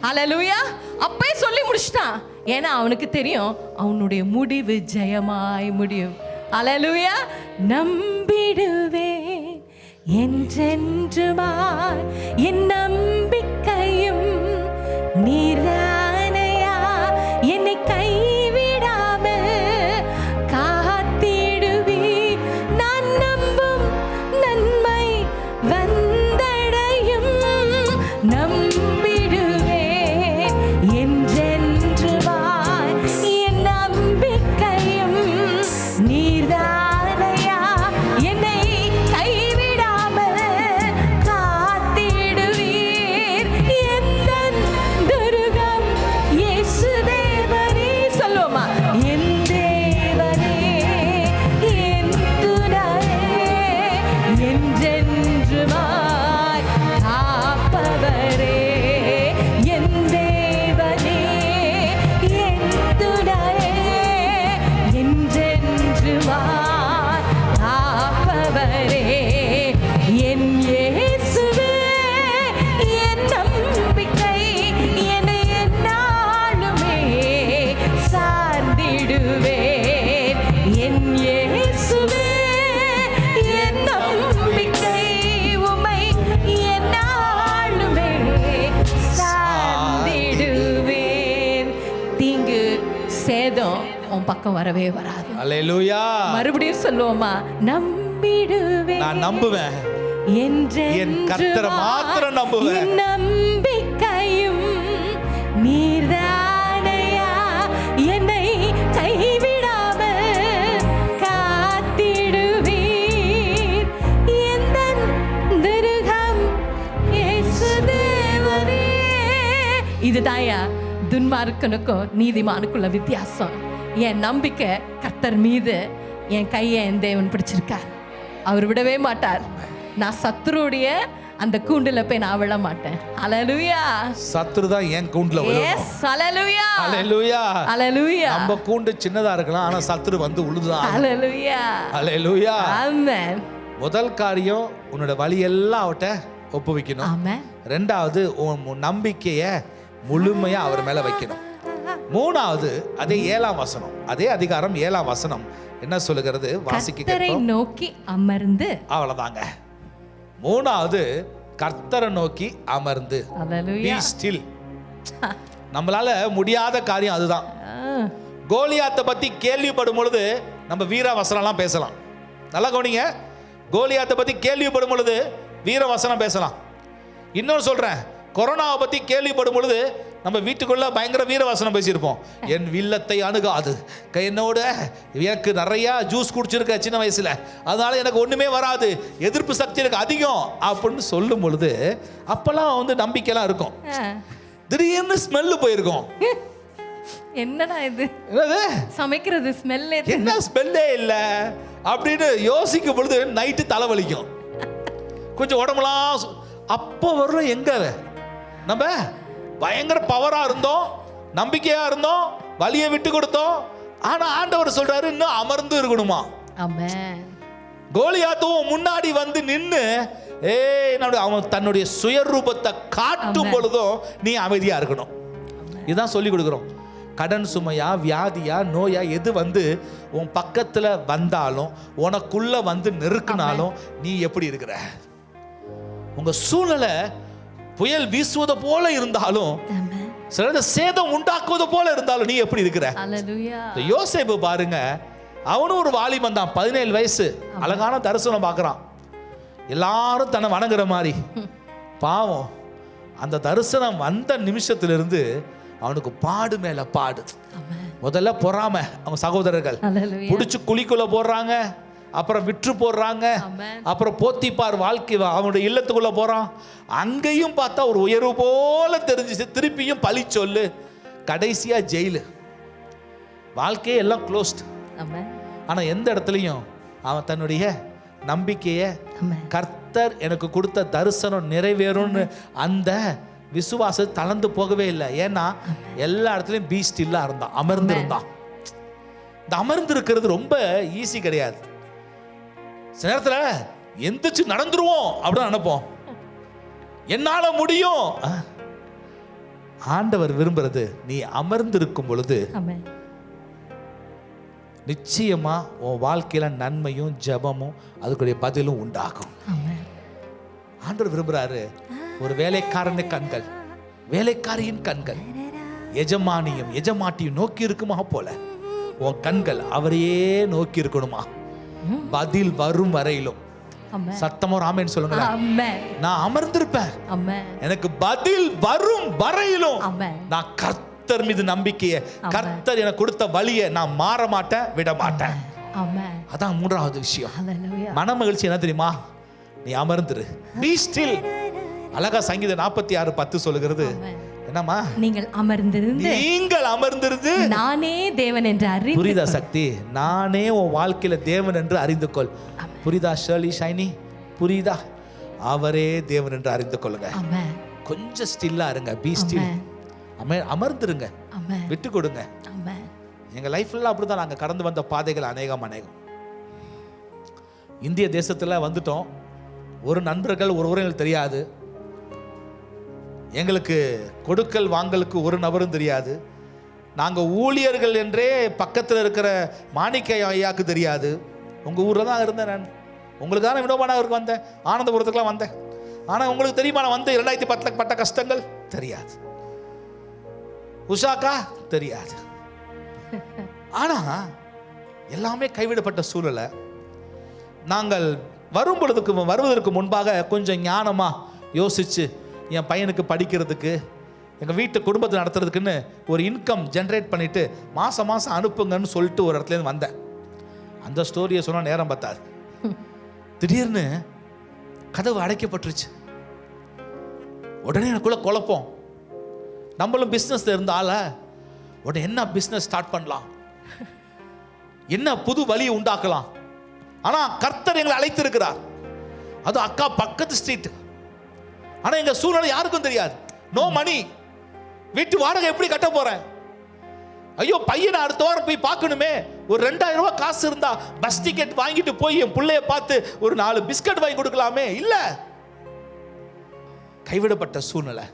ஹல்லேலூயா. அப்பவே சொல்லி முடிச்சிட்டான். ஏன்னா அவனுக்கு தெரியும் அவனுடைய முடிவு ஜெயமாய் முடியும். ஹல்லேலூயா. நம்பிடுவேன் என்றென்றுமாய் என் நம்பிக்கையும் நீரானையா, என்னை கைவிடாமல் காத்திடுவீர். நான் நம்பும் நன்மை வந்தடையும். நம்பிடுவேன் என்றென்றுமாய் என் நம்பிக்கையும் நீர்தானையா, என்னை கைவிடாமல் காத்திடுவீர். எந்தன் துருகம் இயேசு தேவனே. சொல்லுவோமா? என் தேவனே, என் துணையே, என்றென்றுமாய் காப்பவரே. என் தேவனே, என் துணையே, என்றென்றுமாய் காப்பவரே. என் இயேசுவே, என் நம்பிக்கை, என்னை எந்நாளுமே சார்ந்திடுவேன். என் இயேசுவே, என் நம்பிக்கை, உம்மை எந்நாளுமே சார்ந்திடுவேன். தீங்கு சேதம் உன் பக்கம் வரவே வராது. அல்லேலூயா. மறுபடியும் சொல்லுவோமா? நம்பிடுவேன். நான் நம்புவேன். என் கர்த்தரை என்றென்றுமாய் மாத்திரம் நம்புவேன். என் நம்பிக்கையும் நீர்தானையா, என்னை கைவிடாமல் காத்திடுவீர். எந்தன் துருகம் இயேசு தேவனே. இதுதாயா துன்மார்க்கனுக்கும் நீதிமானுக்குள்ள வித்தியாசம். என் நம்பிக்கை கர்த்தர் மீது, என் கையை என் தேவன் பிடிச்சிருக்கார். அவர் விடவே மாட்டார். நான் சத்துருடைய அந்த கூண்டுல போய் நான் விழ மாட்டேன். ஹல்லேலூயா. சத்துரு தான் என் கூண்டுல விழணும். எஸ், ஹல்லேலூயா. ஹல்லேலூயா. ஹல்லேலூயா. நம்ம கூண்டு சின்னதா இருக்கலாம், ஆனா சத்துரு வந்து உழுதுதான். ஹல்லேலூயா. ஹல்லேலூயா. ஆமென். முதல் காரியம், உன்னோட வழி எல்லாம் அவட்ட ஒப்புவிக்கணும். ஆமென். ரெண்டாவது, உன் நம்பிக்கைய முழுமையா அவர் மேல வைக்கணும். மூணாவது, அதே 7ஆம் வசனம், அதே அதிகாரம் 7ஆம் வசனம் என்ன சொல்லுகிறது? வாசிக்க கர்த்தரை நோக்கி அமர்ந்து. அவ்வளவுதாங்க. மூணாவது, கர்த்தரை நோக்கி அமர்ந்து. ஹல்லேலூயா. Be still. நம்மளால முடியாத காரியம் அதுதான். கோலியாத்தை பத்தி கேள்விப்படும் பொழுது நம்ம வீர வசனம்லாம் பேசலாம். நல்லா கவனிங்க. கோலியாத்தை பத்தி கேள்விப்படும் பொழுது வீர வசனம் பேசலாம். இன்னொன்று சொல்றேன், கொரோனாவை பத்தி கேள்விப்படும் பொழுது நம்ம வீட்டுக்குள்ள பயங்கர வீரவாசனம் பேசியிருப்போம். என் வில்லத்தை அணுகாது, என்னோட எனக்கு நிறைய ஜூஸ் குடிச்சிருக்க சின்ன வயசுல, அதனால எனக்கு ஒண்ணுமே வராது, எதிர்ப்பு சக்தி எனக்கு அதிகம் அப்படின்னு சொல்லும் பொழுது அப்பெல்லாம் வந்து நம்பிக்கைலாம் இருக்கும். திடீர்னு ஸ்மெல்லு போயிருக்கும். என்னடா இது, என்னது சமைக்கிறது ஸ்மெல்லே, என்ன ஸ்மெல்லே இல்ல அப்படின்னு யோசிக்கும் பொழுது நைட்டு தலைவலிக்கும், கொஞ்சம் உடம்புலாம். அப்போ வரல எங்க நம்ம பயங்கர பவரா இருந்தோம், நம்பிக்கையா இருந்தோம், வலியை விட்டு கொடுத்தோம். ஆனா ஆண்டவர் சொல்றாரு இன்னும் அமர்ந்து இருக்கணுமா. ஆமென். கோலியாத்தும் முன்னாடி வந்து நின்னு அவன் தன்னுடைய சுயரூபத்தை காட்டும் பொழுதும் நீ அமைதியா இருக்கணும். இதுதான் சொல்லி கொடுக்குறோம். கடன் சுமையா, வியாதியா, நோயா எது வந்து உன் பக்கத்துல வந்தாலும், உனக்குள்ள வந்து நெருக்கினாலும் நீ எப்படி இருக்கிற? உங்க சூழ்நிலை புயல் வீசுவதை போல இருந்தாலும், சில சேதம் உண்டாக்குவது போல இருந்தாலும் நீ எப்படி இருக்கிற? யோசேப்பு பாருங்க, அவனும் ஒரு வாலிபன் தான், 17 வயசு, அழகான தரிசனம் பார்க்கறான், எல்லாரும் தன்னை வணங்குற மாதிரி. பாவம், அந்த தரிசனம் வந்த நிமிஷத்திலிருந்து அவனுக்கு பாடு மேல பாடு. முதல்ல பொறாம, அவங்க சகோதரர்கள் புடிச்சு குழிக்குள்ள போடுறாங்க, அப்புறம் விற்று போடுறாங்க, அப்புறம் போத்திப்பார் வாழ்க்கை அவனுடைய இல்லத்துக்குள்ள போறான். அங்கேயும் பார்த்தா ஒரு உயர்வு போல தெரிஞ்சிச்சு, திருப்பியும் பழி சொல்லு, கடைசியா ஜெயிலு. வாழ்க்கையே எல்லாம் க்ளோஸ்ட். ஆனா எந்த இடத்துலையும் அவன் தன்னுடைய நம்பிக்கைய, கர்த்தர் எனக்கு கொடுத்த தரிசனம் நிறைவேறும்னு அந்த விசுவாசம் தளர்ந்து போகவே இல்லை. ஏன்னா எல்லா இடத்துலையும் பீ ஸ்டில்லா இருந்தான், அமர்ந்து இருந்தான். இந்த அமர்ந்து இருக்கிறது ரொம்ப ஈஸி கிடையாது. சில நேரத்தில் எந்திரிச்சு நடந்துருவோம் அப்படின்னு நினைப்போம், என்னால முடியும். ஆண்டவர் விரும்புறது நீ அமர்ந்து இருக்கும் பொழுது நிச்சயமா உன் வாழ்க்கையில நன்மையும் ஜெபமும் அதுக்குரிய பதிலும் உண்டாகும். ஆண்டவர் விரும்புறாரு, ஒரு வேலைக்காரன் கண்கள், வேலைக்காரியின் கண்கள் எஜமானியும் எஜமாட்டியும் நோக்கி இருக்குமா போல உன் கண்கள் அவரையே நோக்கி இருக்கணுமா. பதில் வரும் வரையிலும். சத்தமோ ஆமென் சொல்லுங்க. நான் அமர்ந்திருப்பேன், எனக்கு பதில் வரும் வரையிலும் நான் கர்த்தர் மீது நம்பிக்கையை, கர்த்தர் எனக்கு கொடுத்த வழியை நான் மாற மாட்டேன், விட மாட்டேன். அதான் மூன்றாவது விஷயம். மன மகிழ்ச்சி என்ன தெரியுமா? நீ அமர்ந்துரு, be still. அழகா சங்கீதம் 46:10 சொல்லுகிறது, என்னமா? நீங்கள் அமர்ந்திருந்து நானே தேவன் என்று அறிந்து. புரியுதா சக்தி? நானே உன் வாழ்க்கையில தேவன் என்று அறிந்து கொள். புரியுதா ஷர்லி, ஷைனி? புரியுதா? அவரே தேவன் என்று அறிந்து கொள்ளுங்க. கொஞ்சம் ஸ்டில்லா இருங்க, பி ஸ்டில். அமர்ந்துருங்க, விட்டு கொடுங்க. எங்க லைஃப்ல அப்படிதான் நாங்க கடந்து வந்த பாதைகள் அநேகம். இந்திய தேசத்துல வந்துட்டோம், ஒரு நண்பர்கள் ஒரு உறவுகள் தெரியாது, எங்களுக்கு கொடுக்கல் வாங்கலுக்கு ஒரு நபரும் தெரியாது, நாங்கள் ஊழியர்கள் என்றே பக்கத்தில் இருக்கிற மாணிக்க ஐயாவுக்கு தெரியாது. உங்கள் ஊரில் தான் இருந்தேன் நான், உங்களுக்கு தானே வினோபானவருக்கு வந்தேன், ஆனந்தபுரத்துக்குலாம் வந்தேன். ஆனால் உங்களுக்கு தெரியுமா நான் வந்து 2010 பட்ட கஷ்டங்கள்? தெரியாது. உஷாக்கா? தெரியாது. ஆனால் எல்லாமே கைவிடப்பட்ட சூழலை நாங்கள் வருவதற்கு முன்பாக கொஞ்சம் ஞானமாக யோசித்து, என் பையனுக்கு படிக்கிறதுக்கு, எங்கள் வீட்டு குடும்பத்தை நடத்துறதுக்குன்னு ஒரு இன்கம் ஜென்ரேட் பண்ணிவிட்டு மாதம் மாதம் அனுப்புங்கன்னு சொல்லிட்டு ஒரு இடத்துலேருந்து வந்தேன். அந்த ஸ்டோரியை சொன்னால் நேரம் பார்த்தாது. திடீர்னு கதவு அடைக்கப்பட்டுருச்சு. உடனே எனக்குள்ள குழப்பம். நம்மளும் பிஸ்னஸில் இருந்தால உடனே என்ன பிஸ்னஸ் ஸ்டார்ட் பண்ணலாம், என்ன புது வழியை உண்டாக்கலாம். ஆனால் கர்த்தர் எங்களை அழைத்திருக்கிறார். அது அக்கா பக்கத்து ஸ்ட்ரீட். ஆனால் எங்கள் சூழ்நிலை யாருக்கும் தெரியாது. நோ மணி, வீட்டு வாடகை எப்படி கட்ட போறேன்? ஐயோ, பையனை அடுத்த வாரம் போய் பார்க்கணுமே, ஒரு 2000 ரூபாய் காசு இருந்தா பஸ் டிக்கெட் வாங்கிட்டு போய் என் பிள்ளைய பார்த்து ஒரு 4 பிஸ்கட் வாங்கி கொடுக்கலாமே. இல்ல, கைவிடப்பட்ட சூழ்நிலை.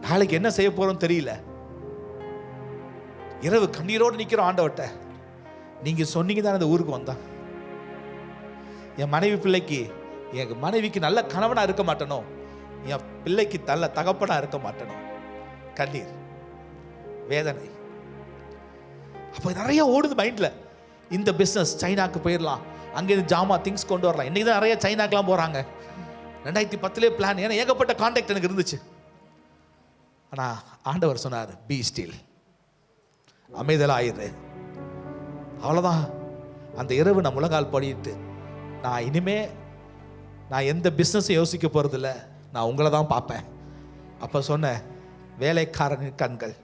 நாளைக்கு என்ன செய்ய போறோம் தெரியல. இரவு கண்ணீரோடு நிக்கிறோம் ஆண்டவர்ட்ட. நீங்க சொன்னீங்க தான் அந்த ஊருக்கு வந்தான். என் மனைவிக்கு நல்ல கணவனா இருக்க மாட்டேனோ, என் பிள்ளைக்கு நல்ல தகப்பனா இருக்க மாட்டேனோ. கண்ணீர், வேதனை. அப்போ நிறைய ஓடுது மைண்ட்ல. இந்த பிஸ்னஸ் சைனாக்கு போயிடலாம், அங்கேருந்து ஜாமா திங்ஸ் கொண்டு வரலாம். இன்னைக்கு தான் நிறைய சைனாக்கெல்லாம் போறாங்க. 2010 பிளான். ஏன்னா ஏகப்பட்ட கான்டாக்ட் எனக்கு இருந்துச்சு. ஆனால் ஆண்டவர் சொன்னார், பி ஸ்டில், அமைதலாயிரு. அவ்வளோதான். அந்த இரவு நான் முழங்கால் படிட்டு, நான் இனிமே நான் எந்த பிஸ்னஸை யோசிக்க போகிறதில்ல, நான் உங்களை தான் பார்ப்பேன். அப்போ சொன்ன வேலைக்காரனின் கண்கள்,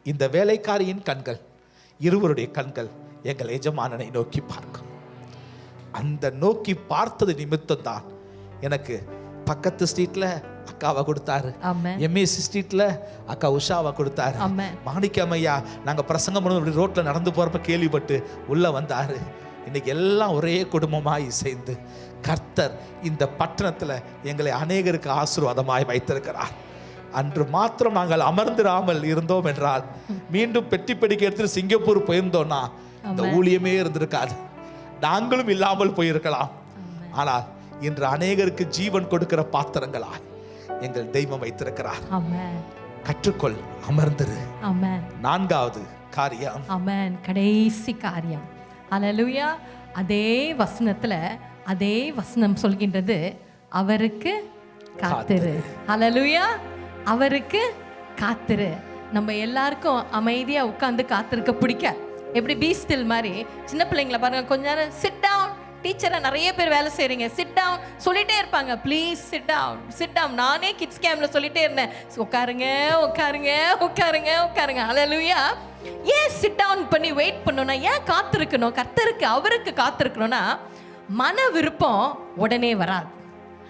இந்த வேலைக்காரியின் கண்கள், இருவருடைய கண்கள் எங்கள் எஜமானனை நோக்கி பார்க்கும். அந்த நோக்கி பார்த்தது நிமித்தம் தான் எனக்கு பக்கத்து ஸ்ட்ரீட்ல அக்காவை கொடுத்தாரு, எம்ஏசி ஸ்ட்ரீட்ல அக்கா உஷாவை கொடுத்தாரு. மாணிக்கம் ஐயா நாங்கள் பிரசங்கம் பண்ணி ரோட்ல நடந்து போறப்ப கேள்விப்பட்டு உள்ள வந்தாரு. இன்னைக்கு எல்லாம் ஒரே குடும்பமாய் சேர்ந்து கர்த்தர் இந்த பட்டணத்தில் எங்களை அநேகருக்கு ஆசீர்வாதமாய் வைத்திருக்கிறார். அன்று மாத்திரம் நாங்கள் அமர்ந்திராமல் இருந்தோம் என்றால், மீண்டும் பெட்டி படிக்க எடுத்து சிங்கப்பூர் போயிருந்தோம்னா இந்த ஊழியமே இருந்திருக்காது, நாங்களும் இல்லாமல் போயிருக்கலாம். ஆனால் இன்று அநேகருக்கு ஜீவன் கொடுக்கிற பாத்திரங்களாய் எங்கள் தெய்வம் வைத்திருக்கிறார். கற்றுக்கொள், அமர்ந்திரு. நான்காவது காரியம், கடைசி காரியம். அல்லேலூயா. அதே வசனத்துல அதே வசனம் சொல்கின்றது, அவருக்கு காத்திரு. அல்லேலூயா. அவருக்கு காத்திரு. நம்ம எல்லாருக்கும் அமைதியா உட்கார்ந்து காத்திருக்க பிடிக்க. எப்படி பி ஸ்டில் மாதிரி சின்ன பிள்ளைங்களை பாருங்க, கொஞ்ச நேரம் சிட் டவுன், டீச்சரை நிறைய பேர் வேலை செய்றீங்க, சிட் டவுன் சொல்லிட்டே இருப்பாங்க, please sit down sit down. நானே கிட்ஸ் கேம்ப்ல சொல்லிட்டே இருந்தேன், உட்காருங்க உட்காருங்க உட்காருங்க உட்காருங்க. அல்லேலூயா. ஏன் சிட் டவுன் பண்ணி வெயிட் பண்ணணும்னா, ஏன் காத்திருக்கணும் கர்த்தருக்கு, அவருக்கு காத்திருக்கணும்னா, மன விருப்பம் உடனே வராது.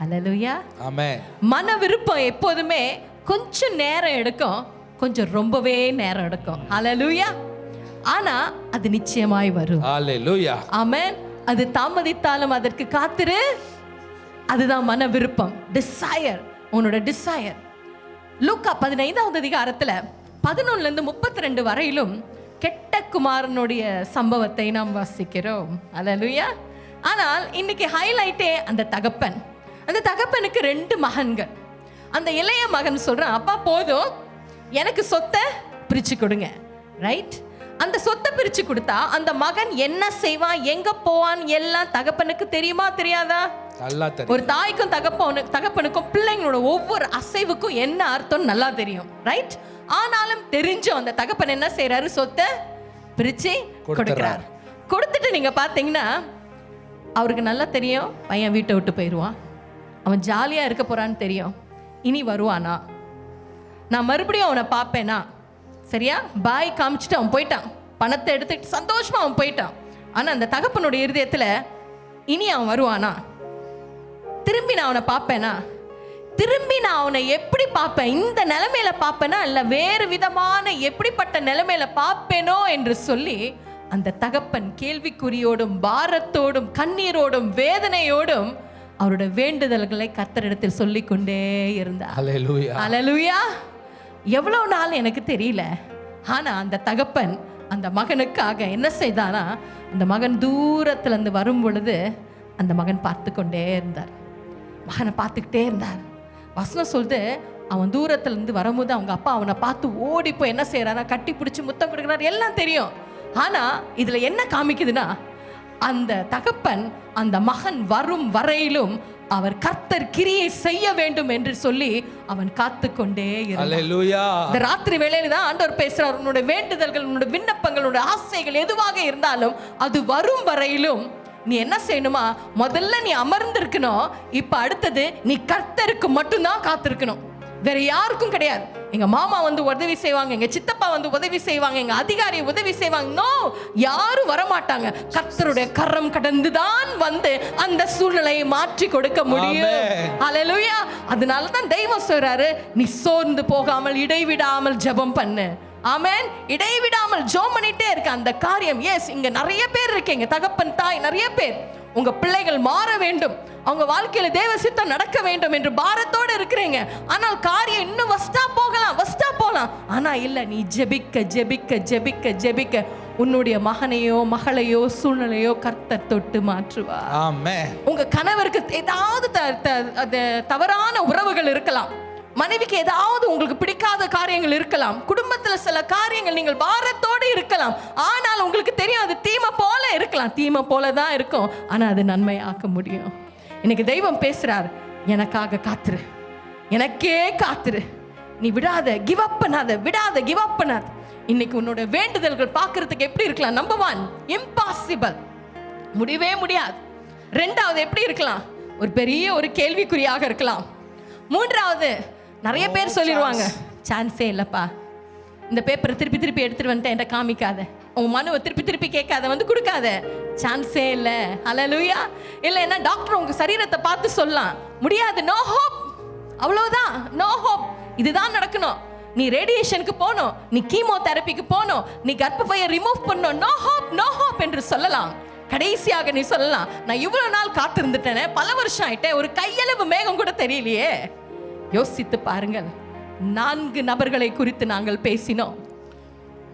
அல்லேலூயா. ஆமென். மன விருப்பம் எப்போதுமே கொஞ்சம் நேரம் எடுக்கும், கொஞ்சம் ரொம்பவே நேரம் எடுக்கும். அல்லேலூயா. ஆனா அது நிச்சயமாய் வரும். அல்லேலூயா. ஆமென். அது தாமதித்தாலும் அதற்கு காத்திரு. அதுதான் மன விருப்பம், டிசையர், உன்னோட டிசையர். லூக்கா 15வது அதிகாரத்துல 11 32 வரையிலும் கெட்ட குமாரனுடைய சம்பவத்தை நாம் வாசிக்கிறோம். அல்லேலூயா. ஆனால் இன்னைக்கு ஹைலைட்டே அந்த தகப்பன். அந்த தகப்பனுக்கு 2 மகன்கள். அந்த இளைய மகன் சொல்றான், அப்பா போதும், எனக்கு சொத்தை பிரிச்சு கொடுங்க. ரைட். அந்த சொத்தை பிரிச்சு கொடுத்தா அந்த மகன் என்ன செய்வான், எங்க போவான் எல்லாம் தகப்பனுக்கு தெரியுமா தெரியாதா? ஒரு தாய்க்கும் தகப்பனுக்கும் பிள்ளைங்களோட ஒவ்வொரு அசைவுக்கும் என்ன அர்த்தம் நல்லா தெரியும். ரைட். ஆனாலும் தெரிஞ்சும் அந்த தகப்பன் என்ன செய்யறாரு, சொத்தை பிரிச்சு கொடுக்கிறார். கொடுத்துட்டு நீங்க பாத்தீங்கன்னா அவருக்கு நல்லா தெரியும், பையன் வீட்டை விட்டு போயிடுவான், அவன் ஜாலியா இருக்க போறான்னு தெரியும். இனி வருவானா, நான் மறுபடியும் அவனை பார்ப்பேனா, சரியா? பாய் காமிச்சிட்டு அவன் போயிட்டான், பணத்தை எடுத்துக்கிட்டு சந்தோஷமா அவன் போயிட்டான். ஆனா அந்த தகப்பனுடைய இருதயத்துல, இனி அவன் வருவானா, திரும்பி நான் அவனை பார்ப்பேனா, திரும்பி நான் அவனை எப்படி பார்ப்பேன், இந்த நிலைமையில பார்ப்பேனா இல்ல வேறு விதமான எப்படிப்பட்ட நிலைமையில பார்ப்பேனோ என்று சொல்லி அந்த தகப்பன் கேள்விக்குறியோடும் பாரத்தோடும் கண்ணீரோடும் வேதனையோடும் அவருடைய வேண்டுதல்களை கர்த்தரிடத்தில் சொல்லிக்கொண்டே இருந்தார். அல்லேலூயா. அல்லேலூயா. எவ்வளவு நாள் எனக்கு தெரியல. ஆனா அந்த தகப்பன் அந்த மகனுக்காக என்ன செய்தானா, அந்த மகன் தூரத்துல இருந்து வரும் பொழுது அந்த மகன் பார்த்து கொண்டே இருந்தார். மகனை பார்த்துக்கிட்டே இருந்தார். வசனம் சொல்லுது, அவன் தூரத்துல இருந்து வரும்போது அவங்க அப்பா அவனை பார்த்து ஓடி போய் என்ன செய்யறாரா, கட்டி பிடிச்சி முத்தம் கொடுக்கிறார், எல்லாம் தெரியும். ஆனா இதுல என்ன காமிக்குதுன்னா, அந்த தகப்பன் அந்த மகன் வரும் வரையிலும் அவர் கர்த்தர் கிரியை செய்ய வேண்டும் என்று சொல்லி அவன் காத்து கொண்டே இருந்தான். இந்த ராத்திரி வேளையில தான் ஆண்டவர் பேசுறார், உன்னுடைய வேண்டுதல்கள், உன்னுடைய விண்ணப்பங்கள், உன்னுடைய ஆசைகள் எதுவாக இருந்தாலும் அது வரும் வரையிலும் நீ என்ன செய்யணுமா, முதல்ல நீ அமர்ந்திருக்கணும். இப்ப அடுத்தது நீ கர்த்தருக்கு மட்டும்தான் காத்திருக்கணும், வேற யாருக்கும் கிடையாது. எங்க மாமா வந்து உதவி செய்வாங்க, எங்க சித்தப்பா வந்து உதவி செய்வாங்க, எங்க அதிகாரி உதவி செய்வாங்க, நோ, யாரும் வரமாட்டாங்க. கர்த்தருடைய கரம் கடந்துதான் வந்து அந்த சூழ்நிலையை மாற்றி கொடுக்க முடியும். அல்லேலூயா. அதனாலதான் தெய்வம் சொல்றாரு, நீ சோர்ந்து போகாமல் இடைவிடாமல் ஜெபம் பண்ணு. ஆமென். இடைவிடாமல் ஜெபம் பண்ணிட்டே இருக்க அந்த காரியம். எஸ், இங்க நிறைய பேர் இருக்கீங்க, தகப்பன் தாய் நிறைய பேர், உங்க பிள்ளைகள் மாற வேண்டும், அவங்க வாழ்க்கையில தேவ சித்தம் நடக்க வேண்டும் என்று பாரத்தோடு இருக்கிறீங்க. ஆனால் காரியம் இன்னும் வஸ்டா போகலாம். ஆனா இல்ல, நீ ஜெபிக்க ஜெபிக்க ஜெபிக்க ஜெபிக்க உன்னுடைய மகனையோ மகளையோ சூழ்நிலையோ கர்த்தர் தொட்டு மாற்றுவார். ஆமென். உங்க கணவருக்கு ஏதாவது தவறான உறவுகள் இருக்கலாம், மனைவிக்கு ஏதாவது உங்களுக்கு பிடிக்காத காரியங்கள் இருக்கலாம், குடும்பத்துல சில காரியங்கள் நீங்கள் பாரத்தோடு இருக்கலாம். ஆனால் உங்களுக்கு தெரியும் அது தீமை போல இருக்கலாம், தீமை போல தான் இருக்கும், ஆனா அது நன்மையாக்க முடியும். இன்னைக்கு தெய்வம் பேசுறார், எனக்காக காத்துரு, எனக்கே காத்துரு, நீ விடாத, கிவ் அப் பண்ணாத, விடாத, கிவ் அப் பண்ணாத. இன்னைக்கு உன்னோட வேண்டுதல்கள் பார்க்கறதுக்கு எப்படி இருக்கலாம்? நம்பர் 1 இம்பாசிபிள், முடியவே முடியாது. 2வது எப்படி இருக்கலாம்? ஒரு பெரிய ஒரு கேள்விக்குறியாக இருக்கலாம். 3வது நிறைய பேர் சொல்லிடுவாங்க, சான்ஸே இல்லப்பா, இந்த பேப்பரை திருப்பி திருப்பி எடுத்துட்டு வந்துட்டேன், என்கிட்ட காமிக்காத, உன் மனுவை திருப்பி திருப்பி கேட்காத, வந்து கொடுக்காத, சான்ஸே இல்லை. ஹல்லேலூயா. இல்லைன்னா டாக்டர் உங்க சரீரத்தை பார்த்து சொல்லலாம், முடியாது, நோ ஹோப், அவ்வளவுதான், நோ ஹோப், இதுதான் நடக்கணும், நீ ரேடியேஷனுக்கு போகணும், நீ கீமோ தெரப்பிக்கு போகணும், நீ கர்ப்பப்பையை ரிமூவ் பண்ணணும், நோ ஹோப், நோ ஹோப் என்று சொல்லலாம். கடைசியாக நீ சொல்லலாம், நான் இவ்வளவு நாள் காத்திருந்துட்டேனே, பல வருஷம் ஆயிட்டேன், ஒரு கையளவு மேகம் கூட தெரியலையே. யோசித்து பாருங்கள், 4 நபர்களை குறித்து நாங்கள் பேசினோம்.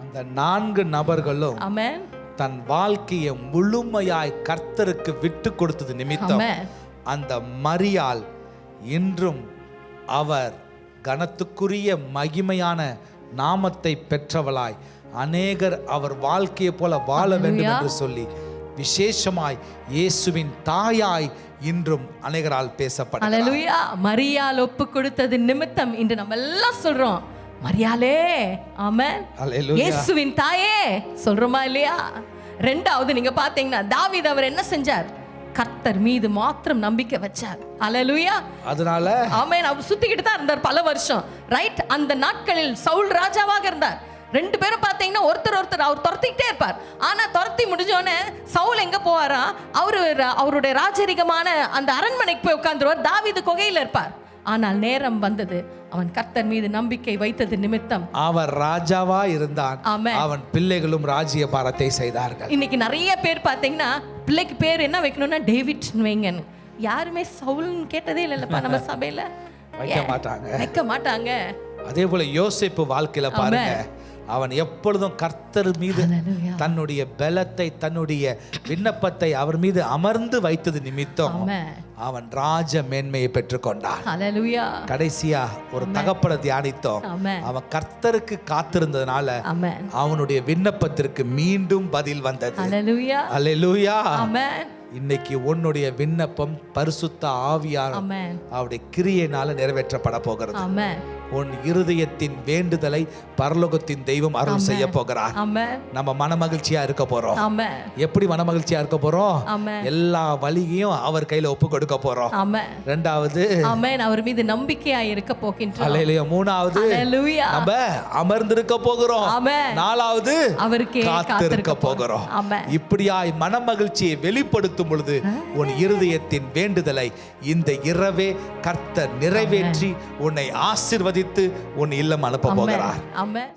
அந்த 4 நபர்களும் ஆமென், தன் வாழ்க்கையை முழுமையாய் கர்த்தருக்கு விட்டு கொடுத்தது நிமித்தம் ஆமென், அந்த மரியாள் இன்றும் அவர் கனத்துக்குரிய மகிமையான நாமத்தை பெற்றவளாய் அநேகர் அவர் வாழ்க்கையை போல வாழ வேண்டும் என்று சொல்லி விசேஷமாய் இயேசுவின் தாயாய் இன்றும் அநேகரால் பேசப்பட்டார். ஹல்லேலூயா. மரியாள் ஒப்பு கொடுத்தது நிமித்தம் இன்று நம்ம எல்லாம் சொல்றோம், மரியாளே, ஆமென், ஹல்லேலூயா, இயேசுவின் தாயே சொல்றோமா இல்லையா? 2வது நீங்க பாத்தீங்கன்னா தாவீது அவர் என்ன செஞ்சார்? கர்த்தர் மீது மாத்திரம் நம்பிக்கை வச்சார். ஹல்லேலூயா. அதனால ஆமென், அவர் சுத்திக்கிட்டு தான் இருந்தார் பல வருஷம், ரைட்? அந்த நாட்களில் சவுல் ராஜாவாக இருந்தார். 2 பேரும் பார்த்தீங்கன்னா ஒருத்தர் அவர் துரத்திக்கிட்டே இருப்பார். ஆனா துரத்தி முடிஞ்சோடனே சவுல் எங்க போவாரா? அவருடைய ராஜரிகமான அந்த அரண்மனைக்கு போய் உட்கார்ந்துருவார். தாவீது குகையில இருப்பார். ஆனால் நேரம் வந்தது, அவன் கர்த்தர் மீது நம்பிக்கை வைத்தது நிமித்தம் அவர் ராஜாவா இருந்தான். ஆமென். அவன் பிள்ளைகளும் ராஜ்ய பாரத்தை செய்தார்கள். இன்னைக்கு நிறைய பேர் பார்த்தீங்கன்னா பிள்ளைக்கு பேர் என்ன வைக்கணும்னா டேவிட் வைங்கன்னு. யாருமே சவுல்னு கேட்டதே இல்லைல்லப்பா நம்ம சபையில, வைக்க மாட்டாங்க. அதே போல யோசேப்பு வாழ்க்கையில பாருங்க, அவன் எப்பொழுதும் கர்த்தர் மீது தன்னுடைய பலத்தை, தன்னுடைய விண்ணப்பத்தை அவர் மீது அமர்ந்து வைத்தது நிமித்தம் அவன் ராஜ மேன்மையை பெற்றுக்கொண்டான். ஹல்லேலூயா. கடைசியா ஒரு தகப்பனை தியானித்தோம். அவன் கர்த்தருக்கு காத்திருந்ததுனால அவனுடைய விண்ணப்பத்திற்கு மீண்டும் பதில் வந்தது. ஹல்லேலூயா. ஹல்லேலூயா. ஆமென். இன்னைக்கு உன்னுடைய விண்ணப்பம் பரிசுத்த ஆவியார் அவருடைய கிரியையினால நிறைவேற்றப்பட போகிறது. ஆமென். உன் இருதயத்தின் வேண்டுதலை பரலோகத்தின் தெய்வம் அருள் செய்ய போகிறார். நம்ம மனமகிழ்ச்சியா இருக்க போறோம். எப்படி மனமகிழ்ச்சியா இருக்க போறோம்? எல்லா வழியையும் அவர் கையில ஒப்பு கொடுக்க போறோம். 2வது அவர் மீது நம்பிக்கையா இருக்க போகின்றோம். ஹல்லேலூயா. 3வது நம்ம அமர்ந்திருக்க போகிறோம். 4வது அவருக்கே காத்திருக்க போகிறோம். இப்படியாய் மனமகிழ்ச்சியை வெளிப்படுத்தும் பொழுது உன் இருதயத்தின் வேண்டுதலை இந்த இரவே கர்த்தர் நிறைவேற்றி உன்னை ஆசீர்வதித்து உன் இல்லம் அனுப்ப போகிறார். ஆமென்.